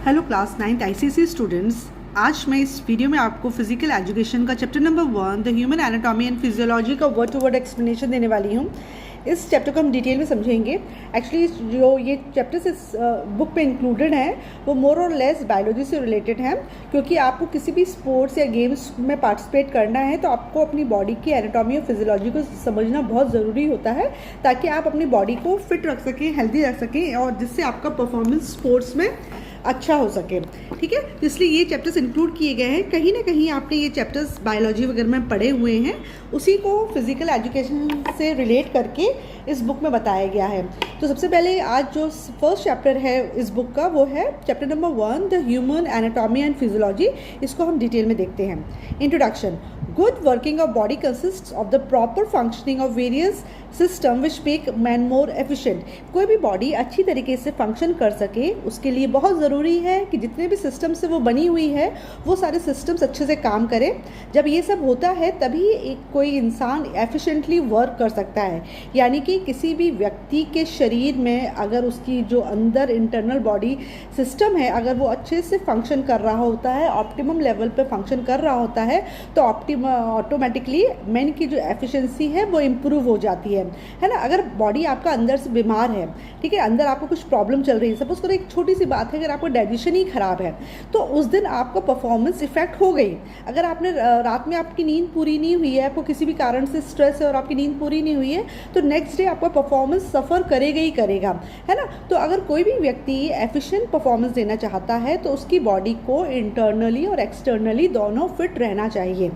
Hello class 9th ICSE students. आज मैं इस वीडियो में आपको फिजिकल एजुकेशन का chapter number 1 the human anatomy and physiology का वर्ड टू वर्ड एक्सप्लेनेशन देने वाली हूँ। इस चैप्टर को हम डिटेल में समझेंगे। एक्चुअली जो ये चैप्टर्स इस बुक पे इंक्लूडेड हैं वो मोर और लेस बायोलॉजी से रिलेटेड हैं, क्योंकि आपको किसी भी स्पोर्ट्स या गेम्स में पार्टिसिपेट करना है तो आपको अपनी बॉडी की एनाटॉमी और फिजियोलॉजी को समझना बहुत ज़रूरी होता है, ताकि आप अपनी बॉडी को फिट रख सकें, हेल्दी रख सकें और जिससे आपका परफॉर्मेंस स्पोर्ट्स में अच्छा हो सके। ठीक है, तो इसलिए ये चैप्टर्स इंक्लूड किए गए हैं। कहीं ना कहीं आपने ये चैप्टर्स बायोलॉजी वगैरह में पढ़े हुए हैं, उसी को फिजिकल एजुकेशन से रिलेट करके इस बुक में बताया गया है। तो सबसे पहले आज जो फर्स्ट चैप्टर है इस बुक का वो है chapter number 1 the human anatomy and physiology. इसको हम डिटेल में देखते हैं। Introduction. Good working of body consists of the proper functioning of various system which make man more efficient. कोई भी बॉडी अच्छी तरीके से फंक्शन कर सके उसके लिए बहुत ज़रूरी है कि जितने भी सिस्टम से वो बनी हुई है वो सारे सिस्टम्स अच्छे से काम करें। जब ये सब होता है तभी कोई इंसान एफिशिएंटली वर्क कर सकता है। यानी कि किसी भी व्यक्ति के शरीर में अगर उसकी जो अंदर इंटरनल बॉडी सिस्टम है अगर वो अच्छे से फंक्शन कर रहा होता है, ऑप्टिमम लेवल पे फंक्शन कर रहा होता है, तो ऑटोमेटिकली मैन की जो एफिशिएंसी है वो इम्प्रूव हो जाती है ना। अगर बॉडी आपका अंदर से बीमार है, ठीक है, अंदर आपको कुछ प्रॉब्लम चल रही है, सपोज करो एक छोटी सी बात है, अगर आपका डाइजेशन ही खराब है तो उस दिन आपका परफॉर्मेंस इफेक्ट हो गई। अगर आपने रात में आपकी नींद पूरी नहीं हुई है, आपको किसी भी कारण से स्ट्रेस है और आपकी नींद पूरी नहीं हुई है, तो नेक्स्ट डे आपका परफॉर्मेंस सफ़र करेगा ही करेगा, है ना। तो अगर कोई भी व्यक्ति एफिशिएंट परफॉर्मेंस देना चाहता है तो उसकी बॉडी को इंटरनली और एक्सटर्नली दोनों फिट रहना चाहिए।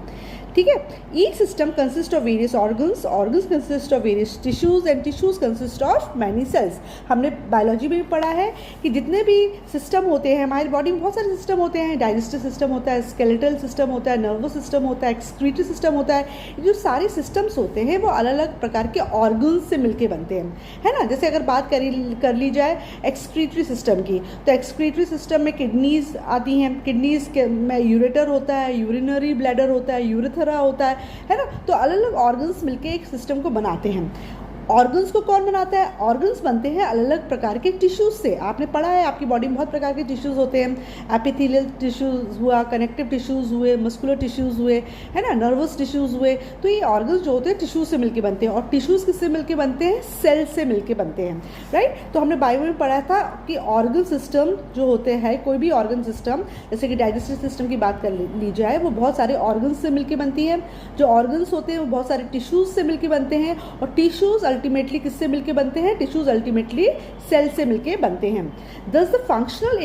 ठीक है। Each system consist of various organs consist of various tissues and tissues consist of many cells. हमने बायोलॉजी में भी पढ़ा है कि जितने भी सिस्टम होते हैं हमारी बॉडी में, बहुत सारे सिस्टम होते हैं। डाइजेस्टिव सिस्टम होता है, स्केलेटल सिस्टम होता है, नर्वस सिस्टम होता है, एक्सक्रीटरी सिस्टम होता है। ये जो सारे सिस्टम्स होते हैं वो अलग अलग प्रकार के ऑर्गन्स से मिलके बनते हैं, है ना। जैसे अगर बात कर ली जाए एक्सक्रीटरी सिस्टम की, तो एक्सक्रीटरी सिस्टम में किडनीज आती हैं। किडनीज में यूरेटर होता है, यूरिनरी ब्लैडर होता है, यूरेथ्रा होता है ना। तो अलग अलग ऑर्गन्स मिलके एक सिस्टम को बनाते हैं। ऑर्गन्स को कौन बनाता है? ऑर्गन्स बनते हैं अलग अलग प्रकार के टिश्यूज से। आपने पढ़ा है आपकी बॉडी में बहुत प्रकार के टिश्यूज होते हैं। एपिथेलियल टिश्यूज हुआ, कनेक्टिव टिश्यूज हुए, मस्कुलर टिश्यूज हुए, है ना, नर्वस टिश्यूज हुए। तो ये ऑर्गन्स जो होते हैं टिश्यूज से मिलके बनते हैं। और टिश्यूज किससे मिलके बनते हैं? सेल से मिलके बनते हैं, राइट। तो हमने बायो में पढ़ा था कि ऑर्गन सिस्टम जो होते हैं, कोई भी ऑर्गन सिस्टम, जैसे कि डाइजेस्टिव सिस्टम की बात कर ली जाए, वो बहुत सारे ऑर्गन्स से मिलके बनती है। जो ऑर्गन्स होते हैं वो बहुत सारे टिश्यूज से मिलके बनते हैं। और टिश्यूज अल्टीमेटली किससे मिलके बनते हैं? टिश्यूज अल्टीमेटली सेल से मिलके बनते हैं। Thus the functional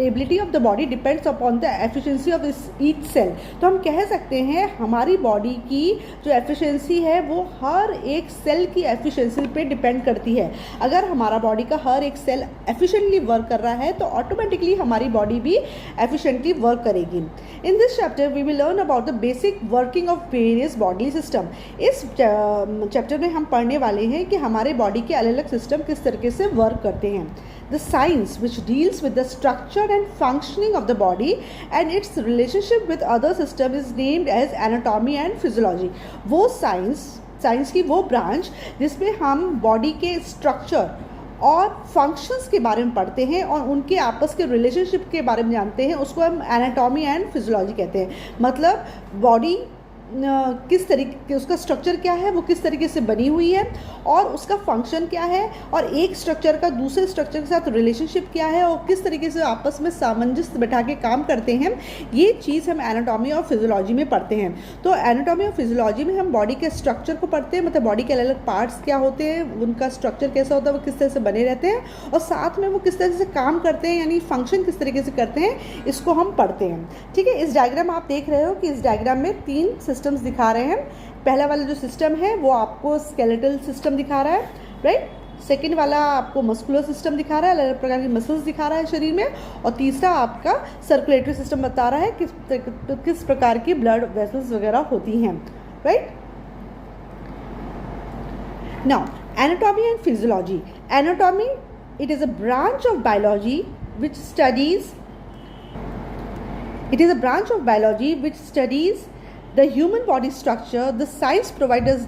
ability of the body depends upon the efficiency of each cell। तो हम कह सकते हैं हमारी बॉडी की जो एफिशिएंसी है वो हर एक सेल की एफिशिएंसी पे डिपेंड करती है। अगर हमारा बॉडी का हर एक सेल एफिशिएंटली वर्क कर रहा है तो ऑटोमेटिकली हमारी बॉडी भी एफिशिएंटली वर्क करेगी। In this chapter we will learn about the basic working of various body system. इस चैप्टर में हम पढ़ने वाले हैं कि हमारे बॉडी के अलग अलग सिस्टम किस तरीके से वर्क करते हैं। The science which deals with the structure and functioning of the body and its relationship with other system is named as anatomy and physiology। वो साइंस की वो ब्रांच जिसमें हम बॉडी के स्ट्रक्चर और फंक्शंस के बारे में पढ़ते हैं और उनके आपस के रिलेशनशिप के बारे में जानते हैं, उसको हम एनाटॉमी एंड फिजियोलॉजी कहते हैं। मतलब बॉडी किस तरीके, उसका स्ट्रक्चर क्या है, वो किस तरीके से बनी हुई है और उसका फंक्शन क्या है, और एक स्ट्रक्चर का दूसरे स्ट्रक्चर के साथ रिलेशनशिप क्या है और किस तरीके से आपस में सामंजस्य बैठा के काम करते हैं, ये चीज़ हम एनाटॉमी और फिजियोलॉजी में पढ़ते हैं। तो एनाटॉमी और फिजियोलॉजी में हम बॉडी के स्ट्रक्चर को पढ़ते हैं, मतलब बॉडी के अलग अलग पार्ट्स क्या होते हैं, उनका स्ट्रक्चर कैसा होता है, वो किस तरह से बने रहते हैं और साथ में वो किस तरह से काम करते हैं, यानी फंक्शन किस तरीके से करते हैं, इसको हम पढ़ते हैं। ठीक है। इस डायग्राम आप देख रहे हो कि इस डायग्राम में 3 सिस्टम्स दिखा रहे हैं। पहला वाला जो सिस्टम है वो आपको स्केलेटल सिस्टम दिखा रहा है, राइट। सेकेंड वाला आपको मस्कुलर सिस्टम दिखा रहा है, अलग अलग प्रकार के मसल्स दिखा रहा है शरीर में। और तीसरा आपका सर्कुलेटरी सिस्टम बता रहा है किस प्रकार की ब्लड वेसल्स वगैरह होती हैं, right. Now anatomy and physiology. Anatomy it is a branch of biology which studies the human body structure. The science provides us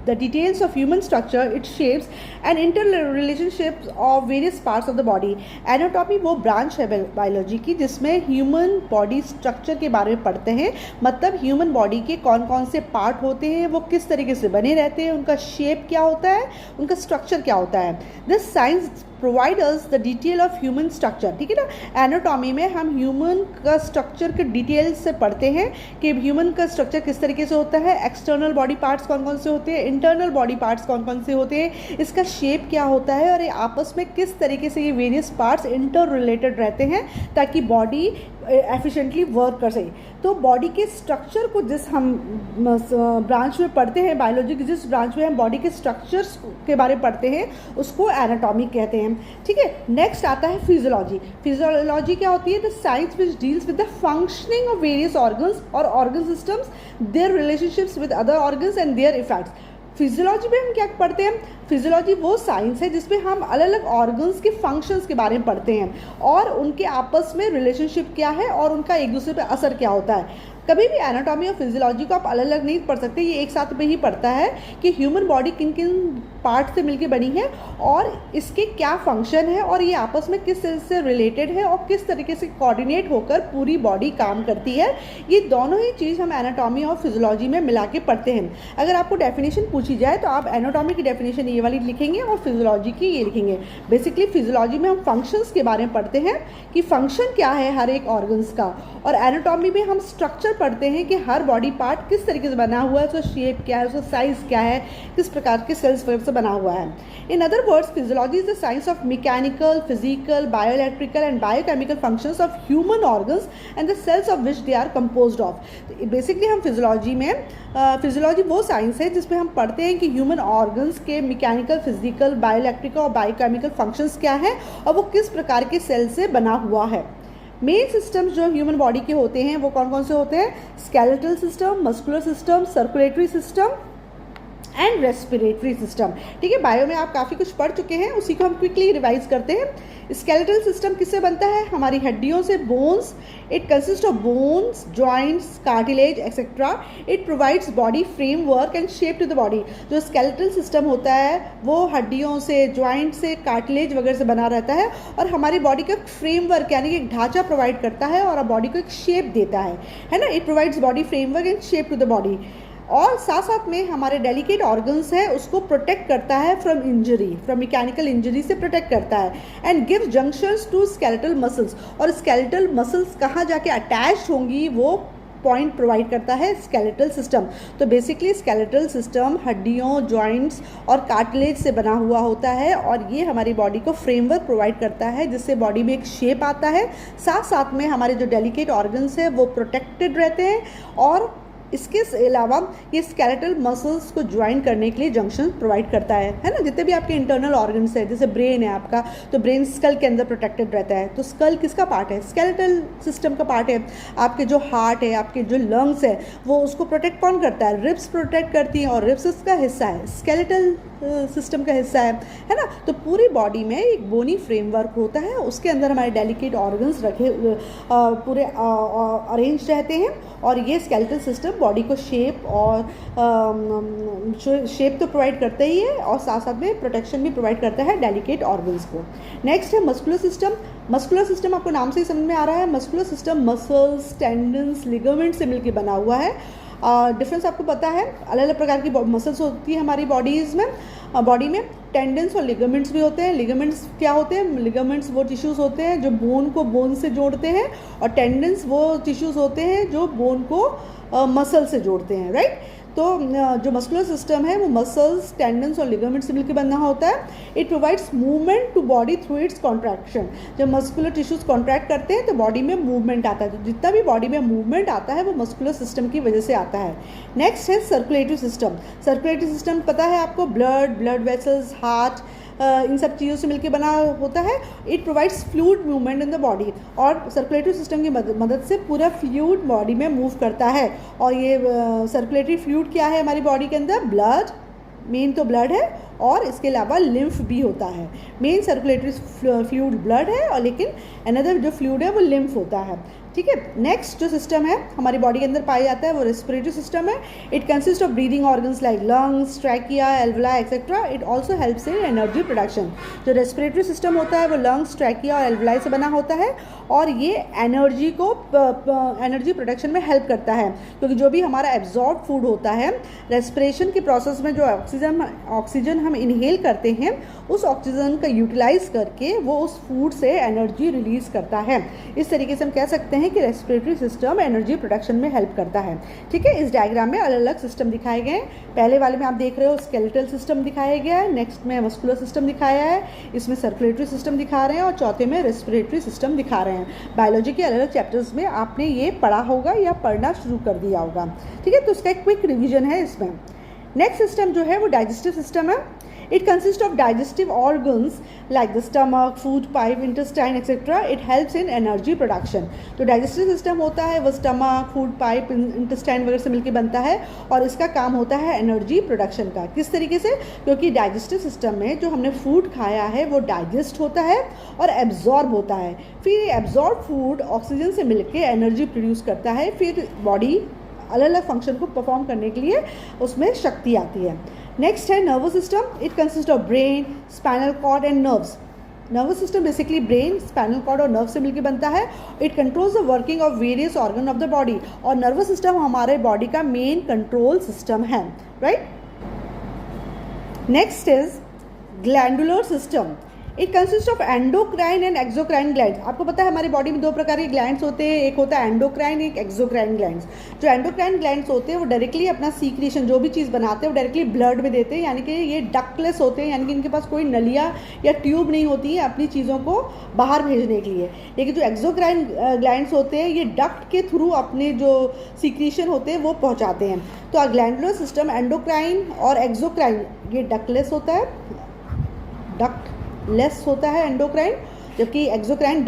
the details of human structure, its shapes and interrelationships of various parts of the body. Anatomy वो branch है biology की जिसमें human body structure के बारे में पढ़ते हैं, मतलब ह्यूमन बॉडी के कौन कौन से पार्ट होते हैं, वो किस तरीके से बने रहते हैं, उनका शेप क्या होता है, उनका स्ट्रक्चर क्या होता है. This science provide us the detail of human structure. ठीक है ना, एनाटॉमी में हम ह्यूमन का स्ट्रक्चर के डिटेल से पढ़ते हैं कि ह्यूमन का स्ट्रक्चर किस तरीके से होता है, एक्सटर्नल बॉडी पार्ट्स कौन कौन से होते हैं, इंटरनल बॉडी पार्ट्स कौन कौन से होते हैं, इसका शेप क्या होता है और ये आपस में किस तरीके से ये वेरियस पार्ट्स इंटर रिलेटेड रहते हैं ताकि बॉडी एफिशिएंटली वर्क कर सके. तो बॉडी के स्ट्रक्चर को जिस हम ब्रांच में पढ़ते हैं, बायोलॉजी की जिस ब्रांच में हम बॉडी के स्ट्रक्चर्स के बारे में पढ़ते हैं उसको एनाटॉमी कहते हैं. ठीक है, नेक्स्ट आता है फिजियोलॉजी. फिजियोलॉजी क्या होती है? The science which deals with the functioning of various organs or organ systems, their relationships with other organs and their effects. Physiology में हम क्या पढ़ते हैं? फिजियोलॉजी वो साइंस है जिसमें हम अलग अलग ऑर्गन्स के फंक्शंस के बारे में पढ़ते हैं और उनके आपस में रिलेशनशिप क्या है और उनका एक दूसरे पे असर क्या होता है. कभी भी एनाटॉमी और फिजियोलॉजी को आप अलग अलग नहीं पढ़ सकते, ये एक साथ में ही पढ़ता है कि ह्यूमन बॉडी किन किन पार्ट से मिलकर बनी है और इसके क्या फंक्शन है और ये आपस में किस तरह से रिलेटेड है और किस तरीके से कोऑर्डिनेट होकर पूरी बॉडी काम करती है. ये दोनों ही चीज़ हम एनाटॉमी और फिजियोलॉजी में मिला के पढ़ते हैं. अगर आपको डेफिनेशन पूछी जाए तो आप एनाटॉमी की डेफिनेशन ये वाली लिखेंगे और फिजियोलॉजी की ये लिखेंगे. बेसिकली फिजियोलॉजी में हम फंक्शंस के बारे में पढ़ते हैं कि फंक्शन क्या है हर एक ऑर्गन्स का, और एनाटॉमी में हम स्ट्रक्चर पढ़ते हैं कि हर बॉडी पार्ट किस तरीके से बना हुआ है, उसका शेप क्या है, उसका साइज क्या है, किस प्रकार के सेल्स से बना हुआ है. In other words, physiology is the science of mechanical, physical, bioelectrical and biochemical functions of human organs and the cells of which they are composed of. Basically हम फिजियोलॉजी में फिजियोलॉजी वो साइंस है जिसमें हम पढ़ते हैं कि ह्यूमन ऑर्गन्स के मैकेनिकल, फिजिकल, बायोइलेक्ट्रिकल और बायोकेमिकल फंक्शंस क्या है और वो किस प्रकार के सेल से बना हुआ है. मेन सिस्टम्स जो ह्यूमन बॉडी के होते हैं वो कौन कौन से होते हैं? Skeletal system, muscular system, circulatory system and respiratory system. ठीक है, बायो में आप काफ़ी कुछ पढ़ चुके हैं, उसी को हम क्विकली रिवाइज करते हैं. स्केलेटल सिस्टम किससे बनता है? हमारी हड्डियों से, bones. It consist of bones, joints, cartilage etcetera. It provides body framework and shape to the body. जो स्केलेटल सिस्टम होता है वो हड्डियों से, जॉइंट से, कार्टिलेज वगैरह से बना रहता है और हमारी बॉडी का फ्रेमवर्क यानी कि एक ढांचा प्रोवाइड करता है और बॉडी को एक शेप देता है ना. It provides body framework and shape to the body. और साथ साथ में हमारे डेलिकेट ऑर्गन्स है उसको प्रोटेक्ट करता है from injury, from mechanical injury से प्रोटेक्ट करता है. And gives junctions to skeletal muscles. और स्केलेटल मसल्स कहाँ जाके अटैच होंगी वो पॉइंट प्रोवाइड करता है स्केलेटल सिस्टम. तो बेसिकली स्केलेटल सिस्टम हड्डियों, जॉइंट्स और कार्टिलेज से बना हुआ होता है और ये हमारी बॉडी को फ्रेमवर्क प्रोवाइड करता है जिससे बॉडी में एक शेप आता है. साथ साथ में हमारे जो डेलिकेट ऑर्गन्स है वो प्रोटेक्टेड रहते हैं और इसके अलावा ये स्केलेटल मसल्स को ज्वाइन करने के लिए जंक्शन प्रोवाइड करता है ना. जितने भी आपके इंटरनल ऑर्गन्स है, जैसे ब्रेन है आपका, तो ब्रेन स्कल के अंदर प्रोटेक्टेड रहता है. तो स्कल किसका पार्ट है? स्केलेटल सिस्टम का पार्ट है. आपके जो हार्ट है, आपके जो लंग्स है, वो उसको प्रोटेक्ट कौन करता है? रिब्स प्रोटेक्ट करती हैं और रिब्स उसका हिस्सा है, स्केलेटल सिस्टम का हिस्सा है ना. तो पूरी बॉडी में एक बोनी फ्रेमवर्क होता है, उसके अंदर हमारे डेलिकेट ऑर्गन्स रखे पूरे अरेंज रहते हैं और ये स्केलेटल सिस्टम बॉडी को शेप और शेप तो प्रोवाइड करता ही है और साथ साथ में प्रोटेक्शन भी प्रोवाइड करता है डेलिकेट ऑर्गन्स को. नेक्स्ट है मस्कुलर सिस्टम. मस्कुलर सिस्टम आपको नाम से ही समझ में आ रहा है. Muscular system muscles, tendons, ligament से मिलकर बना हुआ है. डिफरेंस आपको पता है, अलग अलग प्रकार की मसल्स होती है हमारी बॉडी में. टेंडन्स और लिगामेंट्स भी होते हैं. लिगामेंट्स क्या होते हैं? लिगामेंट्स वो टिश्यूज़ होते हैं जो बोन को बोन से जोड़ते हैं और टेंडन्स वो टिश्यूज़ होते हैं जो बोन को मसल से जोड़ते हैं, राइट. तो जो मस्कुलर सिस्टम है वो मसल्स, टेंडन्स और लिगामेंट्स से मिलकर बना होता है. It provides movement to body through its contraction. जब मस्कुलर टिश्यूज़ कॉन्ट्रैक्ट करते हैं तो बॉडी में मूवमेंट आता है. तो जितना भी बॉडी में मूवमेंट आता है वो मस्कुलर सिस्टम की वजह से आता है. नेक्स्ट है सर्कुलेटरी सिस्टम. सर्कुलेटरी सिस्टम पता है आपको, ब्लड वेसल्स, हार्ट, इन सब चीज़ों से मिलकर बना होता है. It provides fluid movement in the body और सर्कुलेटरी सिस्टम की मदद से पूरा फ्लूइड बॉडी में मूव करता है. और ये सर्कुलेटरी फ्लूइड क्या है हमारी बॉडी के अंदर? ब्लड, मेन तो ब्लड है और इसके अलावा लिम्फ भी होता है। मेन सर्कुलेटरी फ्लूइड ब्लड है और लेकिन अनदर जो फ्लूइड है वो लिम्फ होता है, ठीक है। नेक्स्ट जो सिस्टम है हमारी बॉडी के अंदर पाया जाता है वो रेस्पिरेटरी सिस्टम है। It consist of breathing organs like lungs, trachea, alveoli etcetera. It also helps in energy production. जो रेस्पिरेटरी सिस्टम होता है वो लंग्स, ट्रैकिया और एल्वुलाई से बना होता है और ये एनर्जी को एनर्जी प्रोडक्शन में हेल्प करता है, क्योंकि जो भी हमारा एब्जॉर्ब फूड होता है रेस्पिरेशन के प्रोसेस में जो ऑक्सीजन हम इनहेल करते हैं उस ऑक्सीजन का यूटिलाइज करके वो उस फूड से एनर्जी रिलीज करता है। इस तरीके से हम कह सकते हैं कि रेस्पिरेटरी सिस्टम एनर्जी प्रोडक्शन में हेल्प करता है, ठीक है। इस डायग्राम में अलग अलग सिस्टम दिखाए गए हैं। पहले वाले में आप देख रहे हो स्केलेटल सिस्टम दिखाया गया है, नेक्स्ट में मस्कुलर सिस्टम दिखाया है, इसमें सर्कुलेटरी सिस्टम दिखा रहे हैं और चौथे में रेस्पिरेटरी सिस्टम दिखा रहे हैं। बायोलॉजी के अलग अलग चैप्टर्स में आपने ये पढ़ा होगा या पढ़ना शुरू कर दिया होगा, ठीक है। तो उसका एक क्विक रिविजन है इसमें। नेक्स्ट सिस्टम जो है वो डाइजेस्टिव सिस्टम है। It consists of digestive organs like the stomach, food pipe, intestine, etc. It helps in energy production. जो digestive system होता है वो stomach, food pipe, intestine वगैरह से मिलकर बनता है और इसका काम होता है energy production का। किस तरीके से? क्योंकि digestive system में जो हमने food खाया है वो digest होता है और absorb होता है। फिर ये absorb food ऑक्सीजन से मिलकर energy produce करता है, फिर body अलग अलग फंक्शन को परफॉर्म करने के लिए उसमें शक्ति आती है। नेक्स्ट है nervous system. It consist of brain, spinal cord and nerves. Nervous system basically brain, spinal cord और नर्व से मिलकर बनता है। It controls the working of various organ of the body और नर्वस सिस्टम हमारे बॉडी का main control system है, right. Next is glandular system. It consist of endocrine and exocrine glands. आपको पता है हमारी बॉडी में दो प्रकार के ग्लैंड्स होते हैं, एक होता है एंडोक्राइन, एक एक्सोक्राइन ग्लैंड्स। जो एंडोक्राइन ग्लैंड्स होते हैं वो डायरेक्टली अपना सीक्रेशन जो भी चीज़ बनाते हैं वो डायरेक्टली ब्लड में देते हैं, यानी कि ये डक्टलेस होते हैं, यानी कि इनके पास कोई नलिया या ट्यूब नहीं होती है अपनी चीज़ों को बाहर भेजने के लिए। लेकिन जो एक्सोक्राइन ग्लैंड्स होते हैं ये डक्ट के थ्रू अपने जो सीक्रेशन होते हैं वो पहुँचाते हैं। तो ग्लैंडुलर सिस्टम एंडोक्राइन और एक्सोक्राइन ये डक्टलेस होता है, डक्ट लेस होता है एंडोक्राइन, जबकि एक्सोक्राइन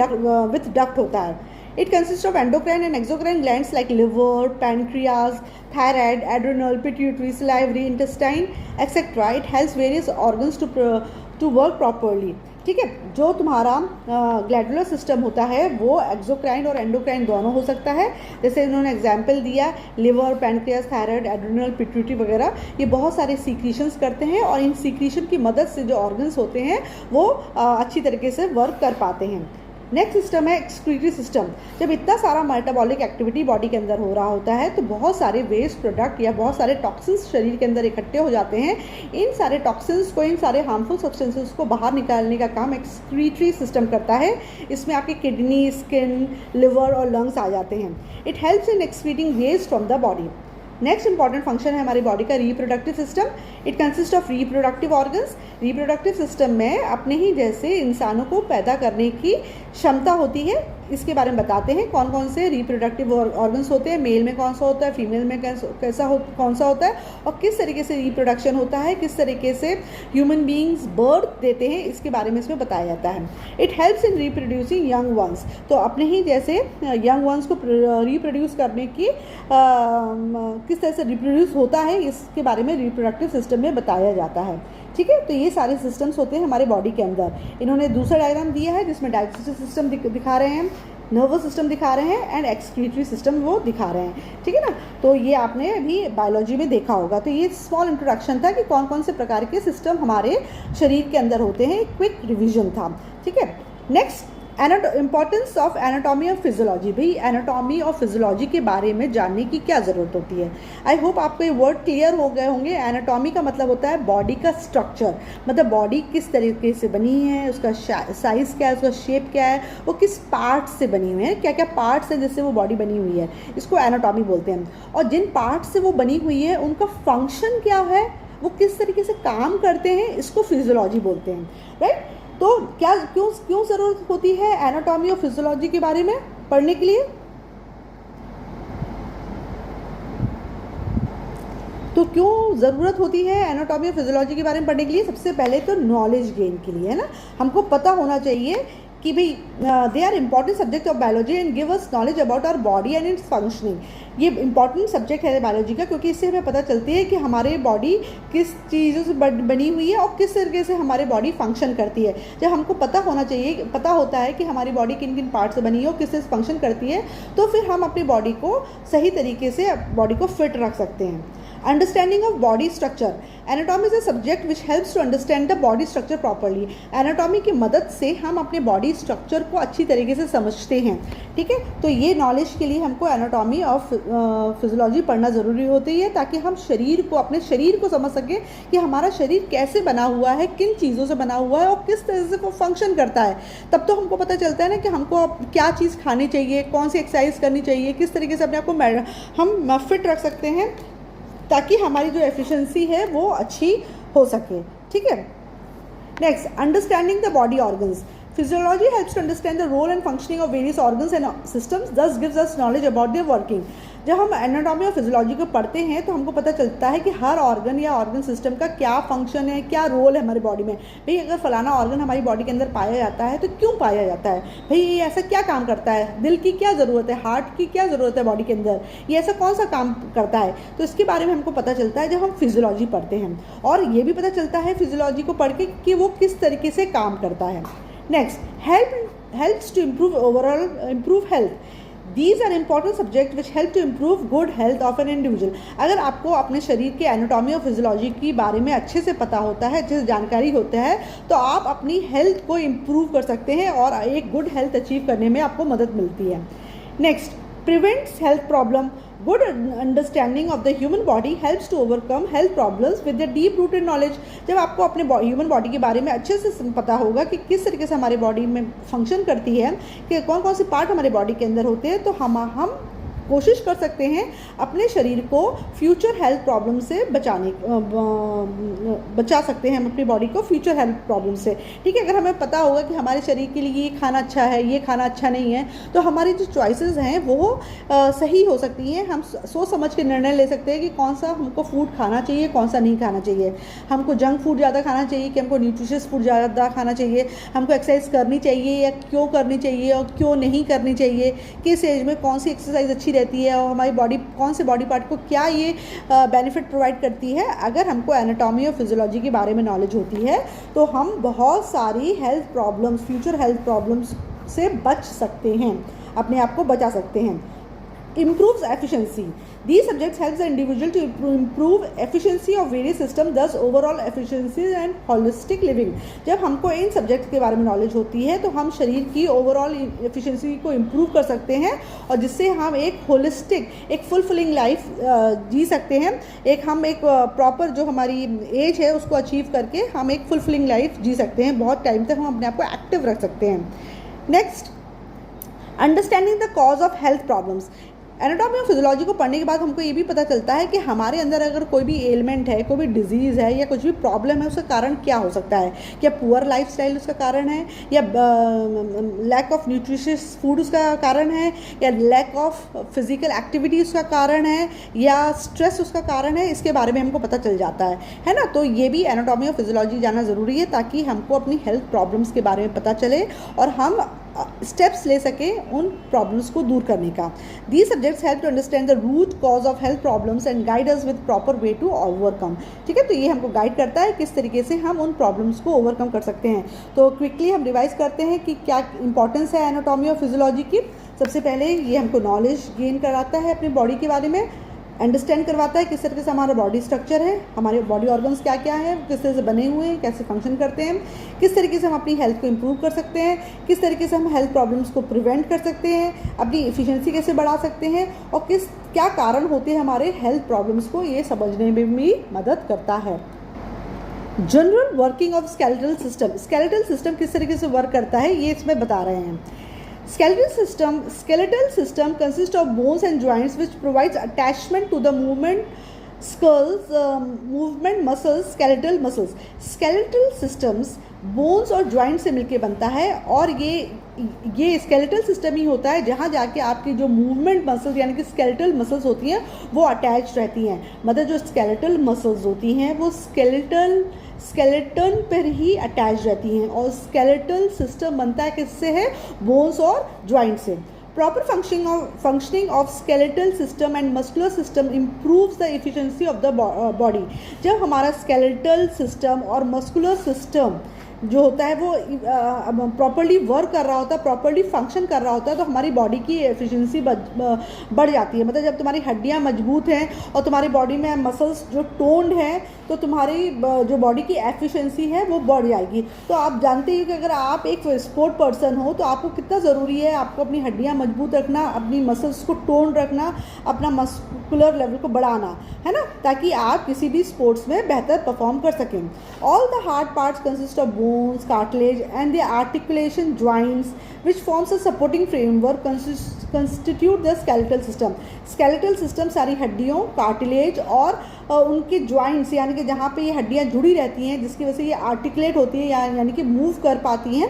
विथ डक्ट होता है। It consist of endocrine and exocrine glands like liver, pancreas, thyroid, adrenal, pituitary, salivary, intestine etcetera. It helps various organs to work properly, ठीक है। जो तुम्हारा ग्लैंडुलर सिस्टम होता है वो एक्सोक्राइन और एंडोक्राइन दोनों हो सकता है। जैसे इन्होंने एग्जाम्पल दिया liver, pancreas, thyroid, adrenal, pituitary वगैरह, ये बहुत सारे सीक्रेशंस करते हैं और इन सीक्रेशन की मदद से जो ऑर्गन्स होते हैं वो अच्छी तरीके से वर्क कर पाते हैं। नेक्स्ट सिस्टम है एक्सक्रीटरी सिस्टम। जब इतना सारा मेटाबॉलिक एक्टिविटी बॉडी के अंदर हो रहा होता है तो बहुत सारे वेस्ट प्रोडक्ट या बहुत सारे टॉक्सिन्स शरीर के अंदर इकट्ठे हो जाते हैं। इन सारे टॉक्सिन्स को, इन सारे हार्मफुल सब्सटेंसेस को बाहर निकालने का काम एक्सक्रीटरी सिस्टम करता है। इसमें आपके किडनी, स्किन, लिवर और लंग्स आ जाते हैं। It helps in excreting waste from the body. Next important function है हमारी बॉडी का reproductive system. It consist of reproductive organs. Reproductive system में अपने ही जैसे इंसानों को पैदा करने की क्षमता होती है। इसके बारे में बताते हैं कौन कौन से रिप्रोडक्टिव ऑर्गन्स होते हैं, मेल में कौन सा होता है, फीमेल में कौन सा होता है और किस तरीके से रिप्रोडक्शन होता है, किस तरीके से ह्यूमन बींग्स बर्थ देते हैं, इसके बारे में इसमें बताया जाता है। It helps in reproducing young ones. तो अपने ही जैसे यंग वंस को रिप्रोड्यूस करने की किस तरह से रिप्रोड्यूस होता है इसके बारे में रिप्रोडक्टिव सिस्टम में बताया जाता है, ठीक है। तो ये सारे सिस्टम्स होते हैं हमारे बॉडी के अंदर। इन्होंने दूसरा डायग्राम दिया है जिसमें डाइजेस्टिव सिस्टम दिखा रहे हैं, नर्वस सिस्टम दिखा रहे हैं एंड एक्सक्रीटरी सिस्टम वो दिखा रहे हैं, ठीक है ना। तो ये आपने अभी बायोलॉजी में देखा होगा। तो ये स्मॉल इंट्रोडक्शन था कि कौन कौन से प्रकार के सिस्टम हमारे शरीर के अंदर होते हैं, एक क्विक रिविजन था, ठीक है। नेक्स्ट इम्पॉर्टेंस ऑफ एनाटॉमी और फिजियोलॉजी। भाई एनाटॉमी और फिजियोलॉजी के बारे में जानने की क्या ज़रूरत होती है। आई होप आपको ये वर्ड क्लियर हो गए होंगे। एनाटॉमी का मतलब होता है बॉडी का स्ट्रक्चर, मतलब बॉडी किस तरीके से बनी है, उसका साइज़ क्या है, उसका शेप क्या है, वो किस पार्ट से बनी हुई है, क्या क्या पार्ट्स हैं जिससे वो बॉडी बनी हुई है, इसको एनाटॉमी बोलते हैं। और जिन पार्ट्स से वो बनी हुई है उनका फंक्शन क्या है, वो किस तरीके से काम करते हैं, इसको फिजियोलॉजी बोलते हैं, राइट। तो क्या क्यों ज़रूरत होती है एनाटॉमी और फिजियोलॉजी के बारे में पढ़ने के लिए? तो क्यों ज़रूरत होती है एनाटॉमी और फिजियोलॉजी के बारे में पढ़ने के लिए? सबसे पहले तो नॉलेज गेन के लिए, है ना। हमको पता होना चाहिए कि भाई they are important subject of biology and give us knowledge about our body and its functioning. ये इंपॉर्टेंट सब्जेक्ट है बायोलॉजी का, क्योंकि इससे हमें पता चलती है कि हमारे बॉडी किस चीज़ों से बनी हुई है और किस तरीके से हमारी बॉडी फंक्शन करती है। जब हमको पता होता है कि हमारी बॉडी किन किन पार्ट से बनी है और किस से फंक्शन करती है, तो फिर हम अपनी बॉडी को सही तरीके से बॉडी को फिट रख सकते हैं। Understanding of body structure, anatomy is a subject which helps to understand the body structure properly. Anatomy की मदद से हम अपने बॉडी स्ट्रक्चर को अच्छी तरीके से समझते हैं, ठीक है। तो ये नॉलेज के लिए हमको एनाटॉमी ऑफ फिजियोलॉजी पढ़ना ज़रूरी होती है, ताकि हम अपने शरीर को समझ सकें कि हमारा शरीर कैसे बना हुआ है, किन चीज़ों से बना हुआ है और किस तरह से वो फंक्शन करता है। तब तो हमको पता चलता है ना कि हमको क्या चीज़ खानी चाहिए, कौन सी एक्सरसाइज करनी चाहिए, किस तरीके से अपने आप को हम फिट रख सकते हैं, ताकि हमारी जो एफिशिएंसी है वो अच्छी हो सके, ठीक है। Next, understanding the body organs. Physiology helps to understand the role and functioning of various organs and systems, thus gives us knowledge about their working. जब हम एनाटॉमी और फिजियोलॉजी को पढ़ते हैं तो हमको पता चलता है कि हर ऑर्गन या ऑर्गन सिस्टम का क्या फंक्शन है, क्या रोल है हमारी बॉडी में। भाई अगर फलाना ऑर्गन हमारी बॉडी के अंदर पाया जाता है तो क्यों पाया जाता है, भाई ये ऐसा क्या काम करता है, दिल की क्या ज़रूरत है, हार्ट की क्या ज़रूरत है बॉडी के अंदर, ये ऐसा कौन सा काम करता है। तो इसके बारे में हमको पता चलता है जब हम फिजियोलॉजी पढ़ते हैं, और ये भी पता चलता है फिजियोलॉजी को पढ़ के कि वो किस तरीके से काम करता है। Next, helps to improve health. These are important subjects which help to improve good health of an individual. अगर आपको अपने शरीर के एनाटॉमी और फिजियोलॉजी के बारे में अच्छे से पता होता है, अच्छे से जानकारी होता है, तो आप अपनी हेल्थ को इम्प्रूव कर सकते हैं और एक गुड हेल्थ अचीव करने में आपको मदद मिलती है। Next, prevents health problem. Good understanding of the human body helps to overcome health problems with their deep rooted knowledge. जब आपको अपने ह्यूमन बॉडी के बारे में अच्छे से पता होगा कि किस तरीके से हमारी बॉडी में फंक्शन करती है, कि कौन कौन से पार्ट हमारे बॉडी के अंदर होते हैं, तो हम कोशिश कर सकते हैं अपने शरीर को फ्यूचर हेल्थ प्रॉब्लम से बचा सकते हैं हम अपनी बॉडी को फ्यूचर हेल्थ प्रॉब्लम से, ठीक है। अगर हमें पता होगा कि हमारे शरीर के लिए ये खाना अच्छा है, ये खाना अच्छा नहीं है, तो हमारी जो चॉइसेस हैं वो सही हो सकती हैं। हम सोच समझ के निर्णय ले सकते हैं कि कौन सा हमको फूड खाना चाहिए, कौन सा नहीं खाना चाहिए। हमको जंक फूड ज़्यादा खाना चाहिए कि हमको न्यूट्रिशियस फूड ज़्यादा खाना चाहिए, हमको एक्सरसाइज करनी चाहिए या क्यों करनी चाहिए और क्यों नहीं करनी चाहिए, किस एज में कौन सी एक्सरसाइज अच्छी रहती है और हमारी बॉडी कौन से बॉडी पार्ट को क्या ये बेनिफिट प्रोवाइड करती है। अगर हमको एनाटॉमी और फिजियोलॉजी के बारे में नॉलेज होती है तो हम बहुत सारी health problems, future health problems से बच सकते हैं, अपने आप को बचा सकते हैं। improves efficiency. These subjects helps the individual to improve efficiency of various systems, thus overall efficiency and holistic living. जब हमको इन सब्जेक्ट्स के बारे में नॉलेज होती है तो हम शरीर की ओवरऑल एफिशिएंसी को इम्प्रूव कर सकते हैं, और जिससे हम एक होलिस्टिक, एक फुलफिलिंग लाइफ जी सकते हैं। हम एक प्रॉपर जो हमारी एज है उसको अचीव करके हम एक फुलफिलिंग लाइफ जी सकते हैं, बहुत टाइम तक हम अपने आप को एक्टिव रख सकते हैं। Next, understanding the cause of health problems. Anatomy और फिजियोलॉजी को पढ़ने के बाद हमको ये भी पता चलता है कि हमारे अंदर अगर कोई भी एलिमेंट है, कोई भी डिजीज़ है या कुछ भी प्रॉब्लम है, उसका कारण क्या हो सकता है। क्या पुअर लाइफस्टाइल उसका कारण है, या लैक ऑफ न्यूट्रिशियस फूड उसका कारण है, या लैक ऑफ फिजिकल एक्टिविटी उसका कारण है, या स्ट्रेस उसका कारण है। इसके बारे में हमको पता चल जाता है ना। तो ये भी एनाटॉमी और फिजियोलॉजी जाना ज़रूरी है, ताकि हमको अपनी हेल्थ प्रॉब्लम्स के बारे में पता चले और हम स्टेप्स ले सकें उन प्रॉब्लम्स को दूर करने का। These subjects help to understand the root cause of health problems and guide us with proper way to overcome, ठीक है। तो ये हमको गाइड करता है किस तरीके से हम उन प्रॉब्लम्स को ओवरकम कर सकते हैं। तो क्विकली हम रिवाइज करते हैं कि क्या इंपॉर्टेंस है एनाटॉमी और फिजियोलॉजी की। सबसे पहले ये हमको नॉलेज गेन कराता है अपनी बॉडी के बारे में, अंडरस्टैंड करवाता है किस तरीके से हमारा बॉडी स्ट्रक्चर है, हमारे बॉडी ऑर्गन्स क्या क्या हैं, किस तरह से बने हुए हैं, कैसे फंक्शन करते हैं, किस तरीके से हम अपनी हेल्थ को इम्प्रूव कर सकते हैं, किस तरीके से हम हेल्थ प्रॉब्लम्स को प्रिवेंट कर सकते हैं, अपनी एफिशिएंसी कैसे बढ़ा सकते हैं, और क्या कारण होते हैं हमारे हेल्थ प्रॉब्लम्स को, ये समझने में भी मदद करता है। General working of skeletal system. Skeletal system किस तरीके से वर्क करता है ये इसमें बता रहे हैं। Skeletal system consists of bones and joints which provides attachment to the movement muscles, skeletal muscles. Skeletal systems bones और जॉइंट से मिलके बनता है, और ये स्केलेटल सिस्टम ही होता है जहाँ जाके आपकी जो मूवमेंट मसल्स यानी कि स्केलेटल मसल्स होती हैं वो अटैच रहती हैं। मतलब जो स्केलेटल मसल्स होती हैं वो स्केलेटन पर ही अटैच रहती हैं, और स्केलेटल सिस्टम बनता है किससे है? बोन्स और जॉइंट से। Proper functioning of skeletal system and muscular system improves the efficiency of the body। जब हमारा skeletal system और muscular system जो होता है वो प्रॉपरली वर्क कर रहा होता है, प्रॉपरली फंक्शन कर रहा होता है, तो हमारी बॉडी की एफिशिएंसी बढ़ जाती है। मतलब जब तुम्हारी हड्डियां मजबूत हैं और तुम्हारी बॉडी में मसल्स जो टोन्ड हैं, तो तुम्हारी जो बॉडी की एफिशिएंसी है वो बढ़ जाएगी। तो आप जानते ही कि अगर आप एक स्पोर्ट पर्सन हो तो आपको कितना ज़रूरी है आपको अपनी हड्डियां मजबूत रखना, अपनी मसल्स को टोन रखना, अपना मस्कुलर लेवल को बढ़ाना, है ना, ताकि आप किसी भी स्पोर्ट्स में बेहतर परफॉर्म कर सकें। All the hard parts consist of bones, cartilage and the articulation joints which forms a supporting framework constitute the skeletal system। skeletal system सारी हड्डियों, कार्टिलेज और उनके joints यानी कि जहाँ पे ये हड्डियाँ जुड़ी रहती हैं जिसकी वजह से ये आर्टिकुलेट होती है यानी कि मूव कर पाती हैं,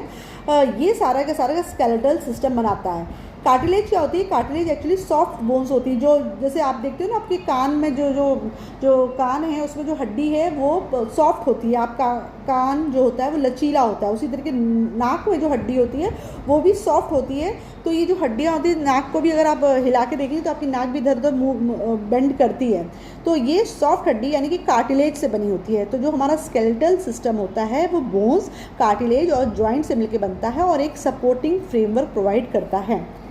ये सारा का सारा स्केलेटल सिस्टम बनाता है। कार्टिलेज क्या होती है? कार्टिलेज एक्चुअली सॉफ्ट बोन्स होती है, जो जैसे आप देखते हो ना आपके कान में जो कान है उसमें जो हड्डी है वो सॉफ्ट होती है, आपका कान जो होता है वो लचीला होता है। उसी तरीके नाक में जो हड्डी होती है वो भी सॉफ्ट होती है। तो ये जो हड्डियाँ होती है, नाक को भी अगर आप हिला के देखेंगे तो आपकी नाक भी इधर उधर बेंड करती है, तो ये सॉफ्ट हड्डी यानी कि कार्टिलेज से बनी होती है। तो जो हमारा स्केलेटल सिस्टम होता है वो बोन्स, कार्टिलेज और जॉइंट से मिलकर बनता है और एक सपोर्टिंग फ्रेमवर्क प्रोवाइड करता है।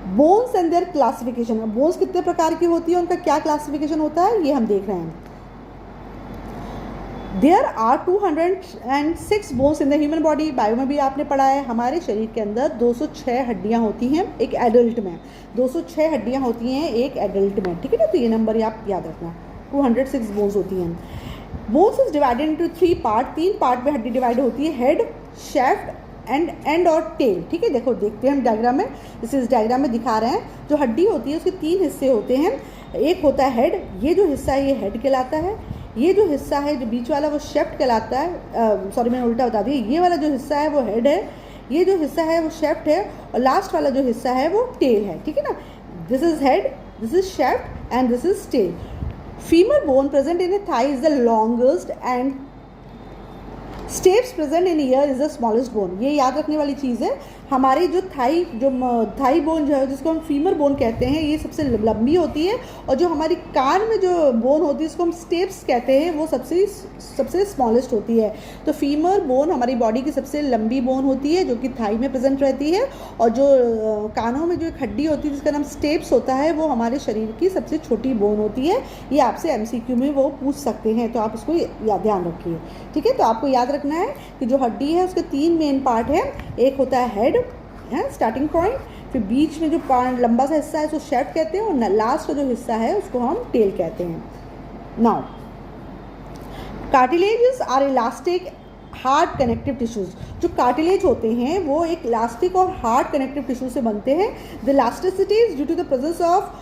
Bones and there classification. Bones कितने प्रकार की होती है, उनका क्या क्लासिफिकेशन होता है, ये हम देख रहे हैं। There are 206 bones in the human body. Bio में भी आपने पढ़ा है, हमारे शरीर के अंदर 206 हड्डियां होती हैं एक एडल्ट में, 206 हड्डियां होती हैं एक एडल्ट में, ठीक है ना। तो ये नंबर आप याद रखना, 206 बोन्स होती हैं। Bones is divided into 3 part, 3 part में हड्डी डिवाइड होती है, हेड, शैफ्ट एंड और टेल, ठीक है। देखो देखते हैं हम डायग्राम में, इस डायग्राम में दिखा रहे हैं। जो हड्डी होती है उसके 3 हिस्से होते हैं। एक होता है हेड, ये जो हिस्सा है ये हेड कहलाता है। ये जो हिस्सा है जो बीच वाला वो शेफ्ट कहलाता है। सॉरी मैंने उल्टा बता दिया, ये वाला जो हिस्सा है वो हेड है, ये जो हिस्सा है वो शेफ्ट है, और लास्ट वाला जो हिस्सा है वो टेल है, ठीक है ना। This is head, this is shaft and this is tail. Femur bone present in a thigh is the longest and stapes present in ear is the smallest bone. ये याद रखने वाली चीज़ है। हमारी जो थाई बोन जो है जिसको हम फीमर बोन कहते हैं, ये सबसे लंबी होती है, और जो हमारी कान में जो बोन होती है उसको हम स्टेप्स कहते हैं, वो सबसे स्मॉलेस्ट होती है। तो फीमर बोन हमारी बॉडी की सबसे लंबी बोन होती है जो कि थाई में प्रेजेंट रहती है, और जो कानों में जो एक हड्डी होती है जिसका नाम स्टेप्स होता है वो हमारे शरीर की सबसे छोटी बोन होती है। ये आपसे MCQ में वो पूछ सकते हैं, तो आप उसको ध्यान रखिए, ठीक है। तो आपको याद रखना है कि जो हड्डी है उसके 3 मेन पार्ट है। एक होता है हेड, स्टार्टिंग पॉइंट, फिर बीच में जो लंबा सा हिस्सा है उसको शेफ्ट कहते हैं, और लास्ट का जो हिस्सा है उसको हम टेल कहते हैं। Now cartilages are elastic hard connective tissues. जो कार्टिलेज होते हैं वो एक इलास्टिक और हार्ड कनेक्टिव टिश्यू से बनते हैं। The elasticity is due to the presence of